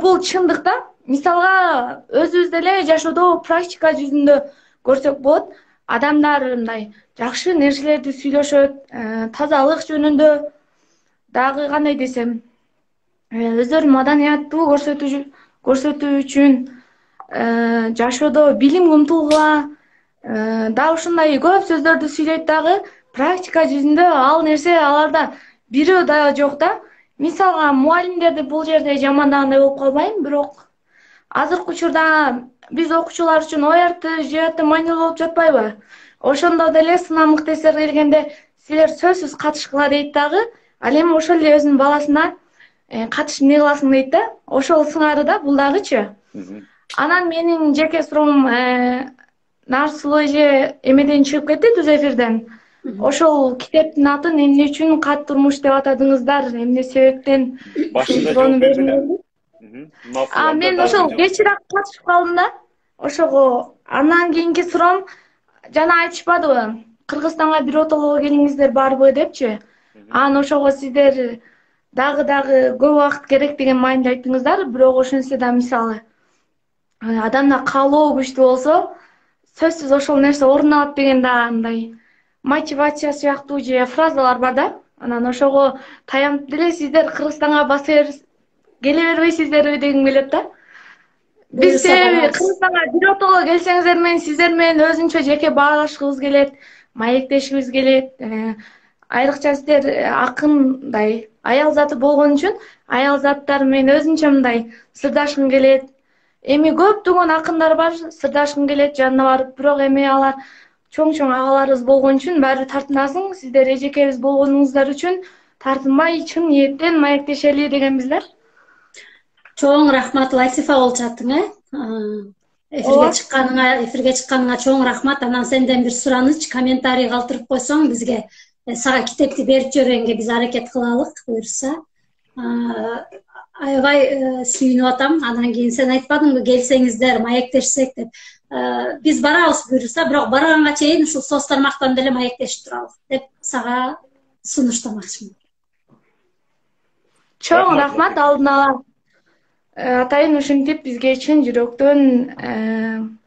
Бул чындык да. Мисалга өзүбүз деле жашоодо практика жүзүндө көрсөк болот. Адамдар мындай жакшы нерселерди сүйлөшөт, тазалык жөнүндө, дагы кандай десем, өздөрүн маданияттуу көрсөтүү үчүн жашоодо билимге умтулууга, да ушундай көп сөздөрдү сүйлөйт дагы. практика жүзүндө ал нерсе аларда бирөө да жок да. Мисалга мугалимдерди бул жерде жамандагандай болуп калбайм, бирок азыркы учурда биз окуучулар үчүн OERT, JET маанилүү болуп жатпайбы? Ошондо деле сынамдык тесттерге келгенде силер сөзсүз катышкыла дейт дагы. Ал эми ошол эле өзүнүн баласына катышып эмне кыласың дейт да. Ошол сыңары да бул дагычы. Анан менин жеке суроом Нарсулуу эже эмеден чыгып кетти, түз эфирден. Ошол китептин атын эмне үчүн кат турмуш деп атадыңыздар? Эмне себептен? Башында жооп берди эле. Мен ошол кечирээк катышып калдым да. Ошого андан кийинки суроом жана айтышпадыбы? Кыргызстанга биротолого келиңиздер барбы депчи. Анан ошого сиздер дагы көп убакыт керек деген маанилде айттыңыздар. Бирок ошентсе да мисалы адамда каалоо күчтүү болсо, сөзсүз ошол нерсе орун алат деген да андай мотивация сыяктуу же фразалар бар да. Анан ошого таянып деле сиздер Кыргызстанга келе бербейсиздерби дегим келет да. Биз Кыргызстанга биротоло келсеңиздер сиздер менен өзүнчө жеке баалашкыбыз келет, маектешибиз келет. Айрыкча сиздер акындай аял заты болгон үчүн аял заттар менен өзүнчө мындай сырдашкым келет. Эми көптөгөн акындар бар, сырдашкым келет жанына барып, бирок эми алар чоң агаларыбыз болгон үчүн баары тартынасың. Сиздер эжекебиз болгонуңуздар үчүн тартынбай чын ниеттен маектешели дегенбизлер. Чоң рахмат Латифа болчатың, эфирге чыкканыңа чоң рахмат. Анан сенден бир сураныч, комментарий калтырып койсоң бизге, сага китепти берип жибергенге биз аракет кылалык, буюрса. Аябай сүйүнүп атам. Андан кийин сен айтпадыңбы, келсеңиздер, маектешсек деп. Биз барабыз буюрса, бирок барганга чейин ушул соц тармактан деле маектешип туралык деп сага сунуштамакчымын. Чоң рахмат алдын ала. Атайын ушинтип бизге чын жүрөктөн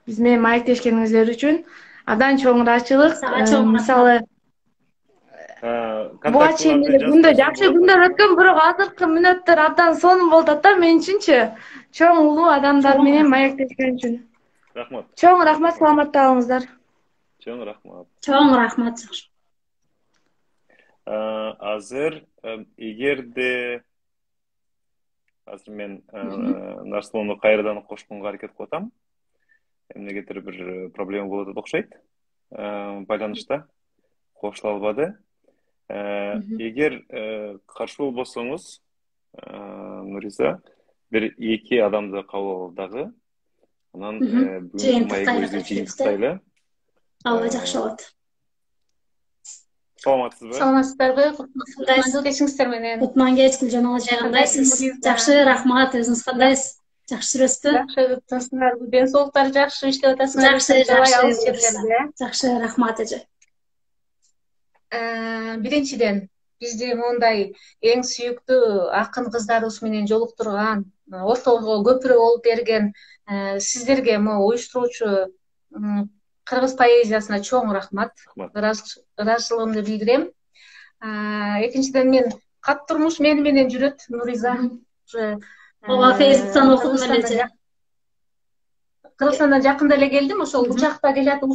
биз менен маектешкениңиздер үчүн абдан чоң ыраазычылык. Мисалы буга чейин күндө жакшы күндөр өткөн, бирок азыркы мүнөттөр абдан сонун болуп атат да мен үчүнчү. Чоң улуу адамдар менен маектешкен үчүн. Рахмат. Чоң рахмат, саламатта болуңуздар. Чоң рахмат. Чоң рахмат. Азыр эгерде азыр мен Нарсулууну кайрадан кошконго аракет кылып атам. Эмнегедир бир проблема болуп атат окшойт. Байланышта кошула албады. Эгер каршы болбосоңуз, Нуриза, бир эки адамды кабыл алып дагы, анан бүгүнкү маегибизди жыйынтыктайлы. Ооба, жакшы болот. Саламатсызбы? Саламатсыздарбы? Кутман менен. Кутман кеч, Гүлжан ажай, кандайсыз? Жакшы, рахмат. Өзүңүз кандайсыз? Жакшы жүрөсүзбү? Жакшы, тынсыңарбы? Денсаулыктар жакшы, иштеп атасыңарбы? Жакшы, рахмат ажай. Биринчиден, бизди мондай эң сүйүктүү акын кыздарыбыз менен жолуктурган, ортого көпүрө болуп берген сиздерге уюштуруучу кыргыз поэзиясына чоң рахмат. Ыраазычылыгымды билдирем. Экинчиден, мен кат турмуш мени менен жүрөт, Нуриза. Ооба, Фейсбуктан окудум эле. Кыргызстандан жакында эле келдим, ошол учакта келатып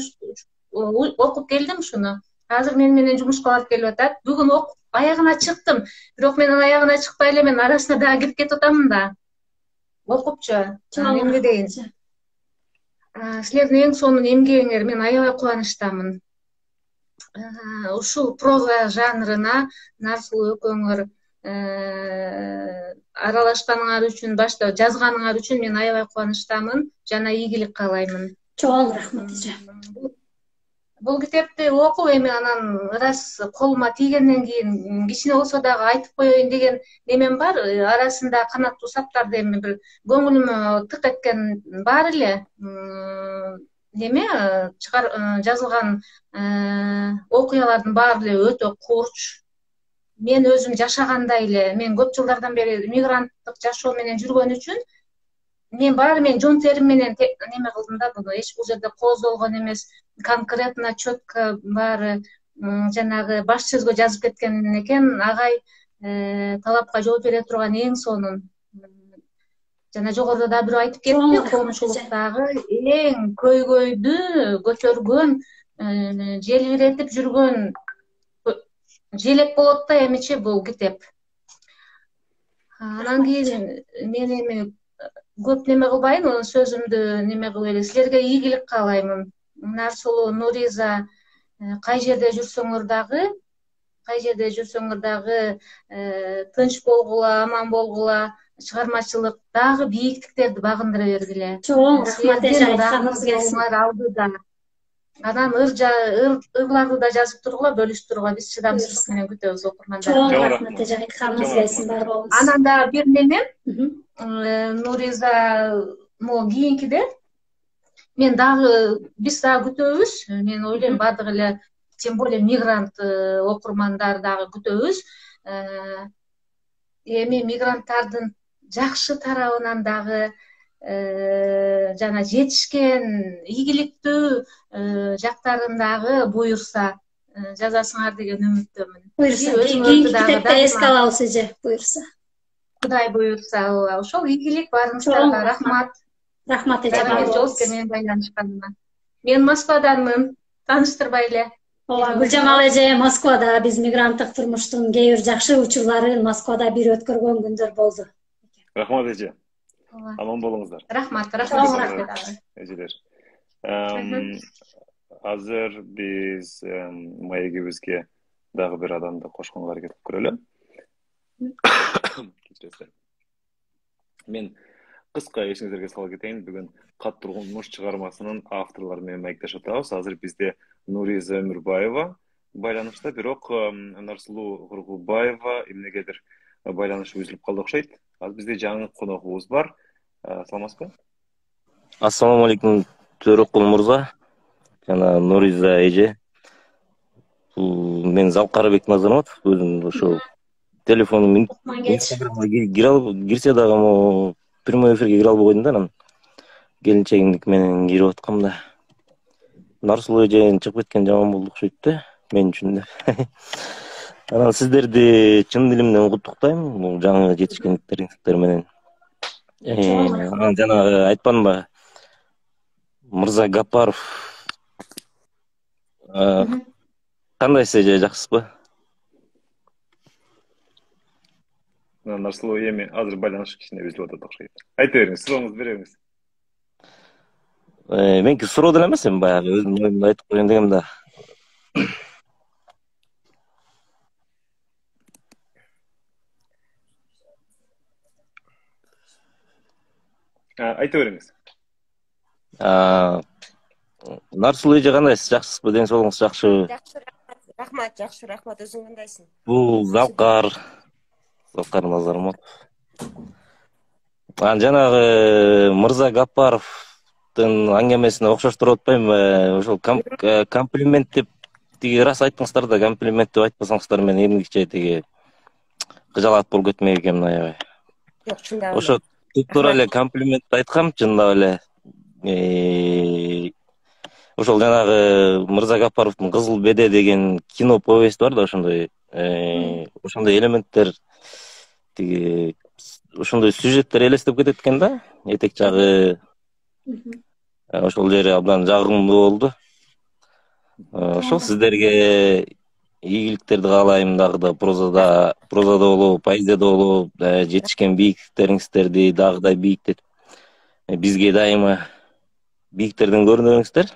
окуп келдим ушуну. Азыр мен менен жумушка алып келип атат. Бүгүн окуп аягына чыктым. Бирок менин аягына чыкпай эле мен арасына дагы кирип кетип атамын да. Окупчу. Эмне дейин? Силердин эң сонун эмгегиңер мен аябай кубанычтамын. Ушул проза жанрына Нарсулуу экөөңөр аралашканыңар үчүн, башта жазганыңар үчүн мен аябай кубанычтамын жана ийгилик каалаймын. Чоң рахмат эже. Бул китепти окуп эми анан ырас колума тийгенден кийин кичине болсо дагы айтып коеюн деген немем бар. Арасында канаттуу саптарды эми бир көңүлүмө тык эткен бар эле. Неме жазылган окуялардын баары эле өтө курч. Мен өзүм жашагандай эле, мен көп жылдардан бери мигранттык жашоо менен жүргөн үчүн мен баары мен жон терим менен неме кылдым да, буну эч бул жерде кооздолгон эмес, конкретно, четко баары жанагы баш сөзгө жазып кеткен экен. Агай талапка жооп бере турган эң сонун. Жана жогоруда да бирөө айтып кетти, коомчулуктагы эң көйгөйдү көтөргөн, желбиретип жүргөн желек болот да эмичи бул китеп. Анан кийин мен эми көп неме кылбайын, анын сөзүмдү неме кылып эле силерге ийгилик каалаймын. Нарсулуу, Нуриза, кай жерде жүрсөңөр дагы тынч болгула, аман болгула, чыгармачылык дагы бийиктиктерди багындыра бергиле. Чоң рахмат эже, айтканыңыз келсин. Алдыда. Анан ырларды да жазып тургула, бөлүштүргүлө, биз чыдамсыздык менен күтөбүз окурмандар. Чоң рахмат эже, айтканыңыз келсин барбабыз. Анан да бир немем, Нуриза, могу кийинкиде мен дагы биз дагы күтөбүз. Мен ойлойм баардык эле тем более мигрант окурмандар дагы күтөбүз. Эми мигранттардын жакшы тарабынан дагы жана жетишкен ийгиликтүү жактарын дагы буюрса жазасыңар деген үмүттөмүн. Буюрса, кийинки китепте эске алабыз эже, буюрса. Кудай буюрса, ошол ийгилик барыңыздарга рахмат. Рахмат эже, жооп менен байланышканыма. Мен Москваданмын, тааныштырбай эле. Ооба, Гүлжамал эже, Москвада биз мигранттык турмуштун кээ бир жакшы учурларын Москвада бир өткөргөн күндөр болду. Рахмат эже. Аман болуңуздар. Рахмат. Эжелер. Азыр биз маегибизге дагы бир адамды кошконго аракет кылып көрөлү. Кечиресиздер. Мен кыска эсиңиздерге сала кетейин. Бүгүн Кат турмуш чыгармасынын авторлору менен маектешип атабыз. Азыр бизде Нуриза Өмүрбаева байланышта, бирок Нарсулуу Кургулбаева эмнегедир байланышы үзүлүп калды окшойт. Азыр бизде жаңы коногубуз бар. Саламатсызбы? Ассаламу алейкум, Төрөкул мырза жана Нуриза эже. Мен Залкарбек Назарматов, өзүм ошо телефонум Инстаграмга кирсе дагы прямой эфирге кире албай койдум да, анан келинчегимдик менен кирип аткам да. Нарсулуу эже чыгып кеткен жаман болду окшойт да, мен үчүн да. Анан сиздерди чын дилимден куттуктайм, бул жаңы жетишкендиктериңиздер менен. Анан жанагы айтпадымбы, Мырза Гапаров кандайсыз эже, жакшысызбы? Нарсулуу эми азыр байланыш кичине үзүлүп атат окшойт. Айта бериңиз, сурооңузду бере бериңиз. Меники суроо деле эмес, эми баягы өзүмдүн оюмду айтып коеюн дегем да. Айта бериңиз. Нарсулуу эже кандайсыз, жакшысызбы? Ден соолугуңуз жакшыбы? Жакшы, рахмат. Өзүң кандайсың? Бул Залкар Назарматов. Жанагы Мырза Гапаровдун аңгемесине окшоштуруп атпайбы? Ошол комплимент деп тиги рас айттыңыздар да, комплимент деп айтпасаңыздар мен эмгиче тиги кыжалат болуп кетмек экенмин аябай. Жок, чындап эле. Ошо тура эле комплимент айткам, чындап эле. Ошол жанагы Мырза Гапаровдун Кызыл Беде деген кино повесть бар да, ошондой элементтер, тиги ошондой сюжеттер элестеп кетет экен да. Этек жагы ошол жери абдан жагымдуу болду. Ошол сиздерге ийгиликтерди каалайм, дагы да прозада болобу, поэзияда болобу, жетишкен бийиктиктериңиздерди дагы да бийиктетип, бизге дайыма бийиктерден көрүнөңүздөр.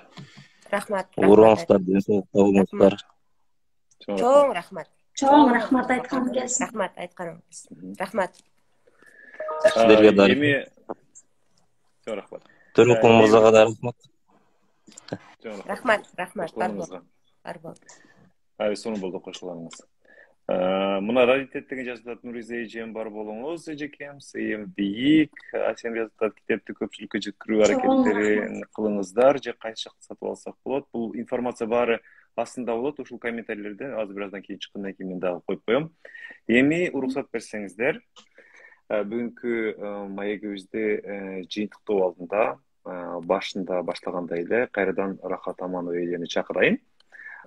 Рахмат. Уруңуздар, ден соолукта болуңуздар. Чоң рахмат. Чоң рахмат, айтканыңыз келсин. Рахмат. Сиздерге да рахмат. Төрөкул мырзага да рахмат. Рахмат. Барбол. Сонун болду кошулганыңыз. Мына раритеттеги жазып атат Нуриза эжем, бар болуңуз эжекем, сыйым бийик. Сен жазып атат китепти көпчүлүккө жеткирүү аракеттерин кылыңыздар, же кайсы жакты сатып алсак болот. Бул информация баары астында болот, ушул комментарийлерден азыр бираздан кийин чыккандан кийин мен дагы коюп коем. Эми уруксат берсеңиздер, бүгүнкү маегибизди жыйынтыктоо алдында башында баштагандай эле кайрадан Рахат Аманова эжени чакырайын.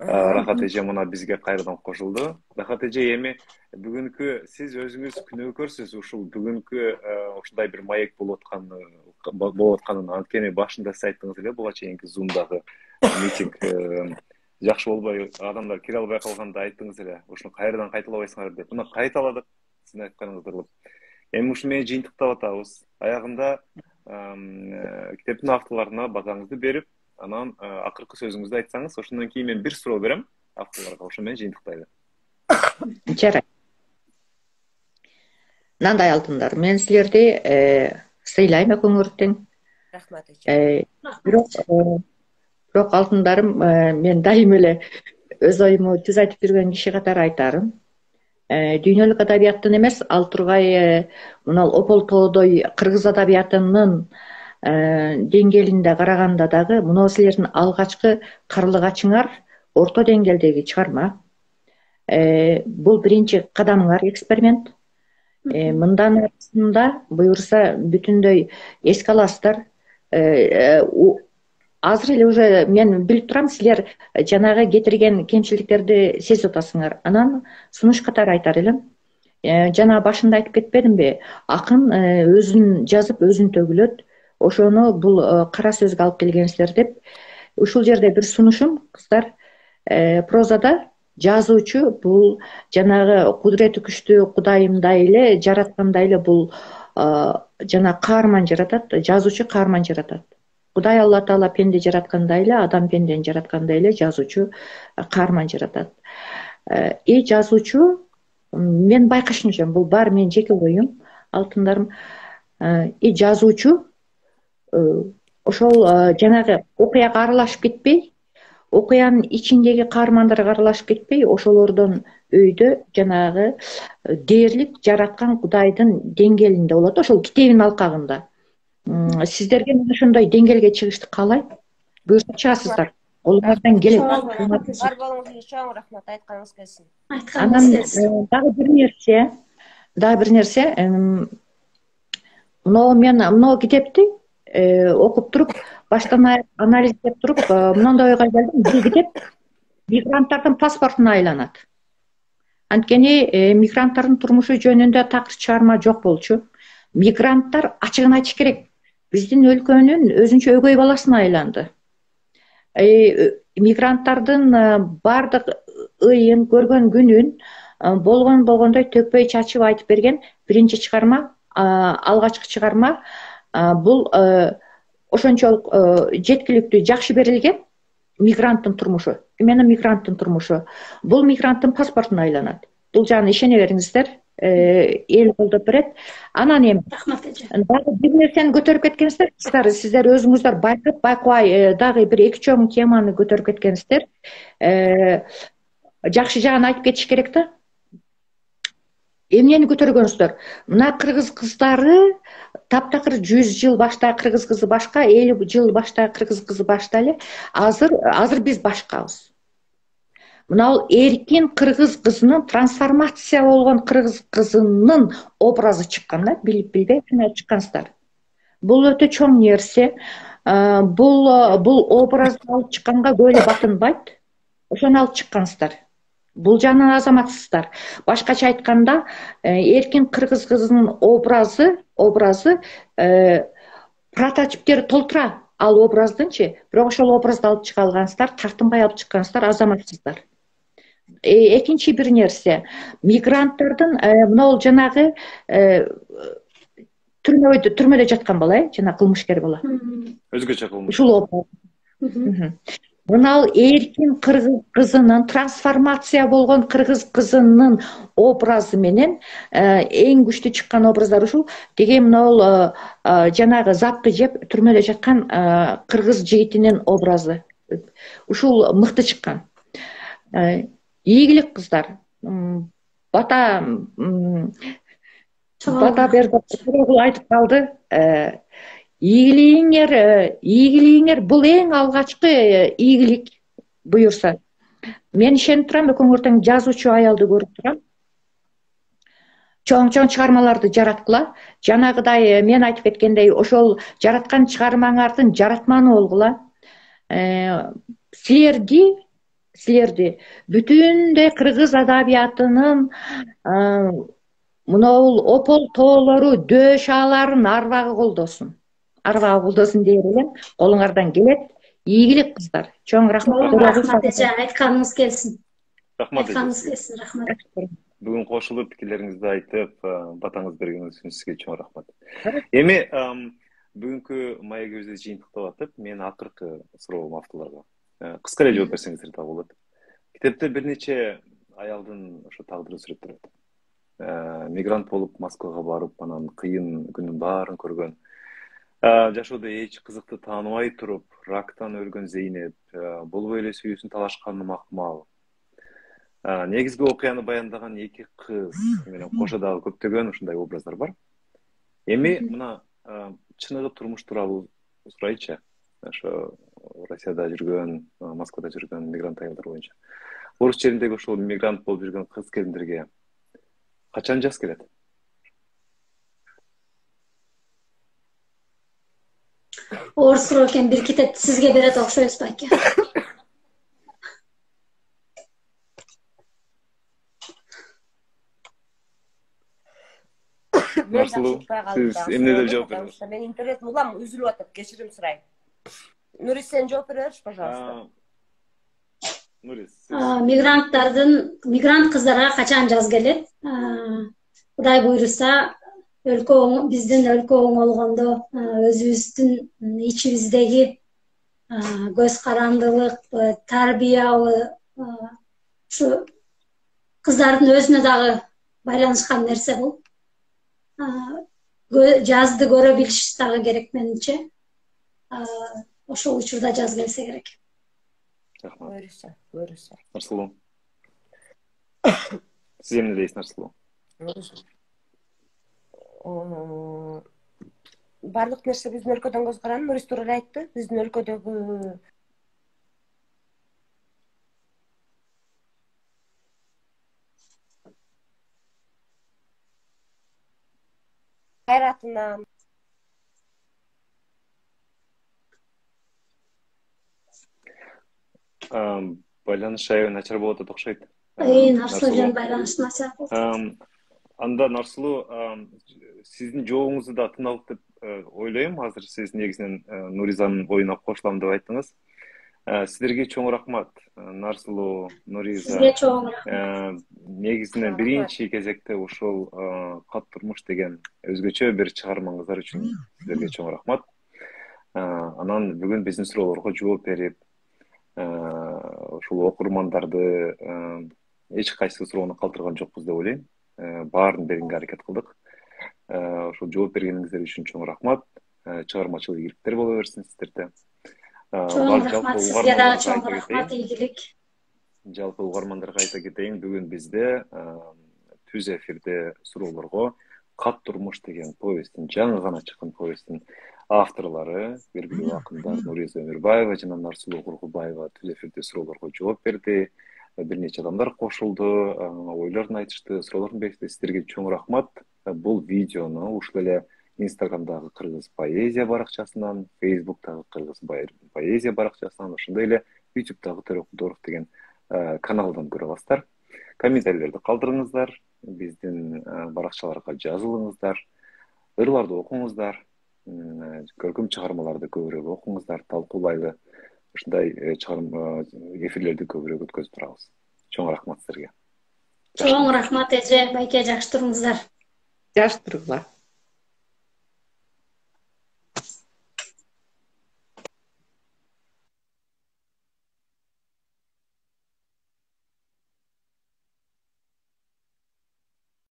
Рахат эже мына бизге кайрадан кошулду. Рахат эже, эми бүгүнкү сиз өзүңүз күнөөкөрсүз ушул бүгүнкү ушундай бир маек болуп атканын. Анткени башында сиз айттыңыз эле, буга чейинки Zoom'дагы митинг жакшы болбой адамдар кире албай калганда айттыңыз эле, ушуну кайрадан кайталабайсыңар деп. Мына кайталадык сиздин айтканыңызды кылып. Эми ушу менен жыйынтыктап атабыз. Аягында китептин авторлоруна батаңызды берип, анан акыркы сөзүңүздү айтсаңыз, ошондон кийин мен бир суроо берем авторлорго, ошо менен жыйынтыктайлы. Жарайт. Мындай алтындар, мен силерди сыйлайм өкүңөртүң. Рахмат. Бирок алтындарым, мен дайым эле өз оюму түз айтып жүргөн киши катары айтарым. Дүйнөлүк адабияттын эмес, ал тургай мына Опол тоодой кыргыз адабиятынын деңгээлинде караганда дагы мына силердин алгачкы карлыгачыңар орто деңгээлдеги чыгарма. Бул биринчи кадамыңар, эксперимент. Мындан арасында буюрса бүтүндөй эске аласыздар. Азыр эле уже мен билип турам, силер жанагы кетирген кемчиликтерди сезип атасыңар. Анан сунуш катары айтар элем. Жана башында айтып кетпедимби? Акын өзүн жазып, өзүн төгүлөт. Ошону бул кара сөзгө алып келгенсиздер деп. Ушул жерде бир сунушум, кыздар, прозада жазуучу бул жанагы кудурети күчтүү Кудайымдай эле жараткандай эле бул жана каарман жаратат, жазуучу каарман жаратат. Кудай Алла Таала пенде жараткандай эле, адам пендени жараткандай эле жазуучу каарман жаратат. Жазуучу, мен байкашмышам, бул баары менин жеке оюм, алтындарым. Жазуучу ошол жанагы окуяга аралашып кетпей, окуянын ичиндеги каармандарга аралашып кетпей, ошолордон өйдө жанагы дээрлик жараткан Кудайдын деңгээлинде болот, ошол китебин алкагында. Сиздерге мен ошондой деңгээлге чыгышты каалайм. Буюрса чыгасыздар. Колуңардан келет. Бар болуңузга чоң рахмат, айтканыңыз келсин. Анан дагы бир нерсе, мынау китепти окуп туруп, баштан аяк анализдеп туруп, мындай ойго келдим. Бул китеп мигранттардын паспортуна айланат. Анткени мигранттардын турмушу жөнүндө такыр чыгарма жок болчу. Мигранттар, ачыгын айтыш керек, биздин өлкөнүн өзүнчө өгөй баласына айланды. Мигранттардын бардык ыйын, көргөн күнүн болгондой төкпөй чачып айтып берген биринчи чыгарма, алгачкы чыгарма. Бул ошончолук жеткиликтүү, жакшы берилген мигранттын турмушу. Эмне мигранттын турмушу? Бул мигранттын паспортуна айланат. Бул жагына ишене бериңиздер. Эл колдоп берет. Анан эми дагы бир нерсени көтөрүп кеткенсиздер, кыздар, сиздер өзүңүздөр байкап, байкабай дагы бир эки чоң теманы көтөрүп кеткенсиздер. Жакшы жагын айтып кетиш керек да. Эмнени көтөргөнсүздөр? Мына кыргыз кыздары таптакыр 100 жыл башта кыргыз кызы башка, 50 жыл башта кыргыз кызы башта эле. Азыр биз башкабыз. Мына эркин кыргыз кызынын, трансформация болгон кыргыз кызынын образы чыккан да, билип-билбей чыккансыздар. Бул өтө чоң нерсе. Бул образды алып чыкканга көйлө батынбайт. Ошону алып чыккансыздар. Бул жагынан азаматсыздар. Башкача айтканда, эркин кыргыз кызынын образы прототиптери толтура ал образдынчы, бирок ошол образды алып чыга алгансыздар, тартынбай алып чыккансыздар, азаматсыздар. Экинчи бир нерсе, мигранттардын мына жанагы түрмөдө жаткан бала, жана кылмышкер бала. Өзгөчө кылмыш. Ушул образ. Мына эркин кыргыз кызынын, трансформация болгон кыргыз кызынын образы менен эң күчтүү чыккан образдар ушул. Деге мына жанагы запкы жеп түрмөдө жаткан кыргыз жигитинин образы. Ушул мыкты чыккан. Ийгилик кыздар. Бата берди, айтып калды. Ийгилигиңер бул эң алгачкы ийгилик буюрса. Мен ишенип турам, өкүңөртөң жазуучу аялды көрүп турам. Чоң чыгармаларды жараткыла. Жанагыдай мен айтып кеткендей, ошол жараткан чыгармаңардын жаратманы болгула. Силерди бүтүндөй кыргыз адабиятынын мынау Опол тоолору дөш аларын арбагы колдосун. Дейер элем, колуңардан келет. ийгилик кыздар. Чоң рахмат. Рахмат эже, айтканыңыз келсин. Рахмат Айтканыңыз эже. келсин, рахмат. Бүгүн кошулуп пикирлериңизди айтып, батаңыз бергениңиз үчүн сизге чоң рахмат. Эми бүгүнкү маегибизди жыйынтыктап атып, мен акыркы суроом автолорго. Кыска эле жооп берсеңиздер да болот. Китепте бир нече аялдын ошо тагдыры сүрөттөлөт. Мигрант болуп Москвага барып, анан кыйын күнүн баарын көргөн. Жашоодо эч кызыкты тааныбай туруп, рактан өлгөн Зейнеп, болбой эле сүйүүсүн талашкан Макмал. Негизги окуяны баяндаган эки кыз менен кошо дагы көптөгөн ушундай образдар бар. Эми мына чыныгы турмуш тууралуу сурайчы. Ошо Россияда жүргөн, Москвада жүргөн мигрант аялдар боюнча. Орус жериндеги ушул мигрант болуп жүргөн кыз келиндерге качан жаз келет? Оор суроо экен, бир китепти сизге берет окшойбуз байке. Нарсулуу, сиз эмне деп жооп бересиз? Мен интернетим улам үзүлүп атат, кечирим сурайм. Нурис, сен жооп бере берчи, пожалуйста. Нурис. Мигрант кыздарга качан жаз келет? Кудай буйруса, биздин өлкө оңолгондо өзүбүздүн ичибиздеги көз карандылык, тарбиябы ушу кыздардын өзүнө дагы байланышкан нерсе бул. Жазды көрө билиш дагы керек менимче. Ошол учурда жаз келсе керек. Буйруса. Нарсулуу. Сиз эмне дейсиз, Нарсулуу? Барлык нерсе биздин өлкөдөн көз каранды, Нурис туура эле айтты. Биздин өлкөдөгү кайратынан байланыш аябай начар болуп атат окшойт. Нарсулуу жөн байланыш начар болуп. Анда Нарсулуу, сиздин жообуңузду да тыңдалып деп ойлойм. Азыр сиз негизинен Нуризанын оюна кошулам деп айттыңыз. Сиздерге чоң рахмат. Нарсулуу, Нуриза. Сизге чоң рахмат. Негизинен биринчи кезекте ушул Кат турмуш деген өзгөчө бир чыгармаңыздар үчүн сиздерге чоң рахмат. Анан бүгүн биздин суроолорго жооп берип, ушул окурмандарды эч кайсы суроону калтырган жокпуз деп ойлойм. Баарын бергенге аракет кылдык. Ошол жооп бергениңиздер үчүн чоң рахмат. Чыгармачылык ийгиликтер боло берсин сиздерде. Чоң рахмат, сизге дагы чоң рахмат, ийгилик. Жалпы угармандарга айта кетейин, бүгүн бизде түз эфирде суроолорго Кат турмуш деген повесттин, жаңы гана чыккан повесттин авторлору, белгилүү акындар Нуриза Өмүрбаева жана Нарсулуу Кургубаева түз эфирде суроолорго жооп берди. Бир нече адамдар кошулду, ойлорун айтышты, суроолорун берди. Сиздерге чоң рахмат. Бул видеону ушул эле Инстаграмдагы Кыргыз поэзия баракчасынан, Фейсбуктагы Кыргыз поэзия баракчасынан, ошондой эле ютубтагы Төрөкулдоров деген каналдан көрө аласыздар. Комментарийлерди калтырыңыздар, биздин баракчаларга жазылыңыздар, ырларды окуңуздар, көркөм чыгармаларды көбүрөөк окуңуздар, талкуулайлы ушундай эфирлерди көбүрөөк өткөзүп турабыз. Чоң рахмат сиздерге. Чоң рахмат эже, байке, жакшы туруңуздар. Жакшы туруңуздар.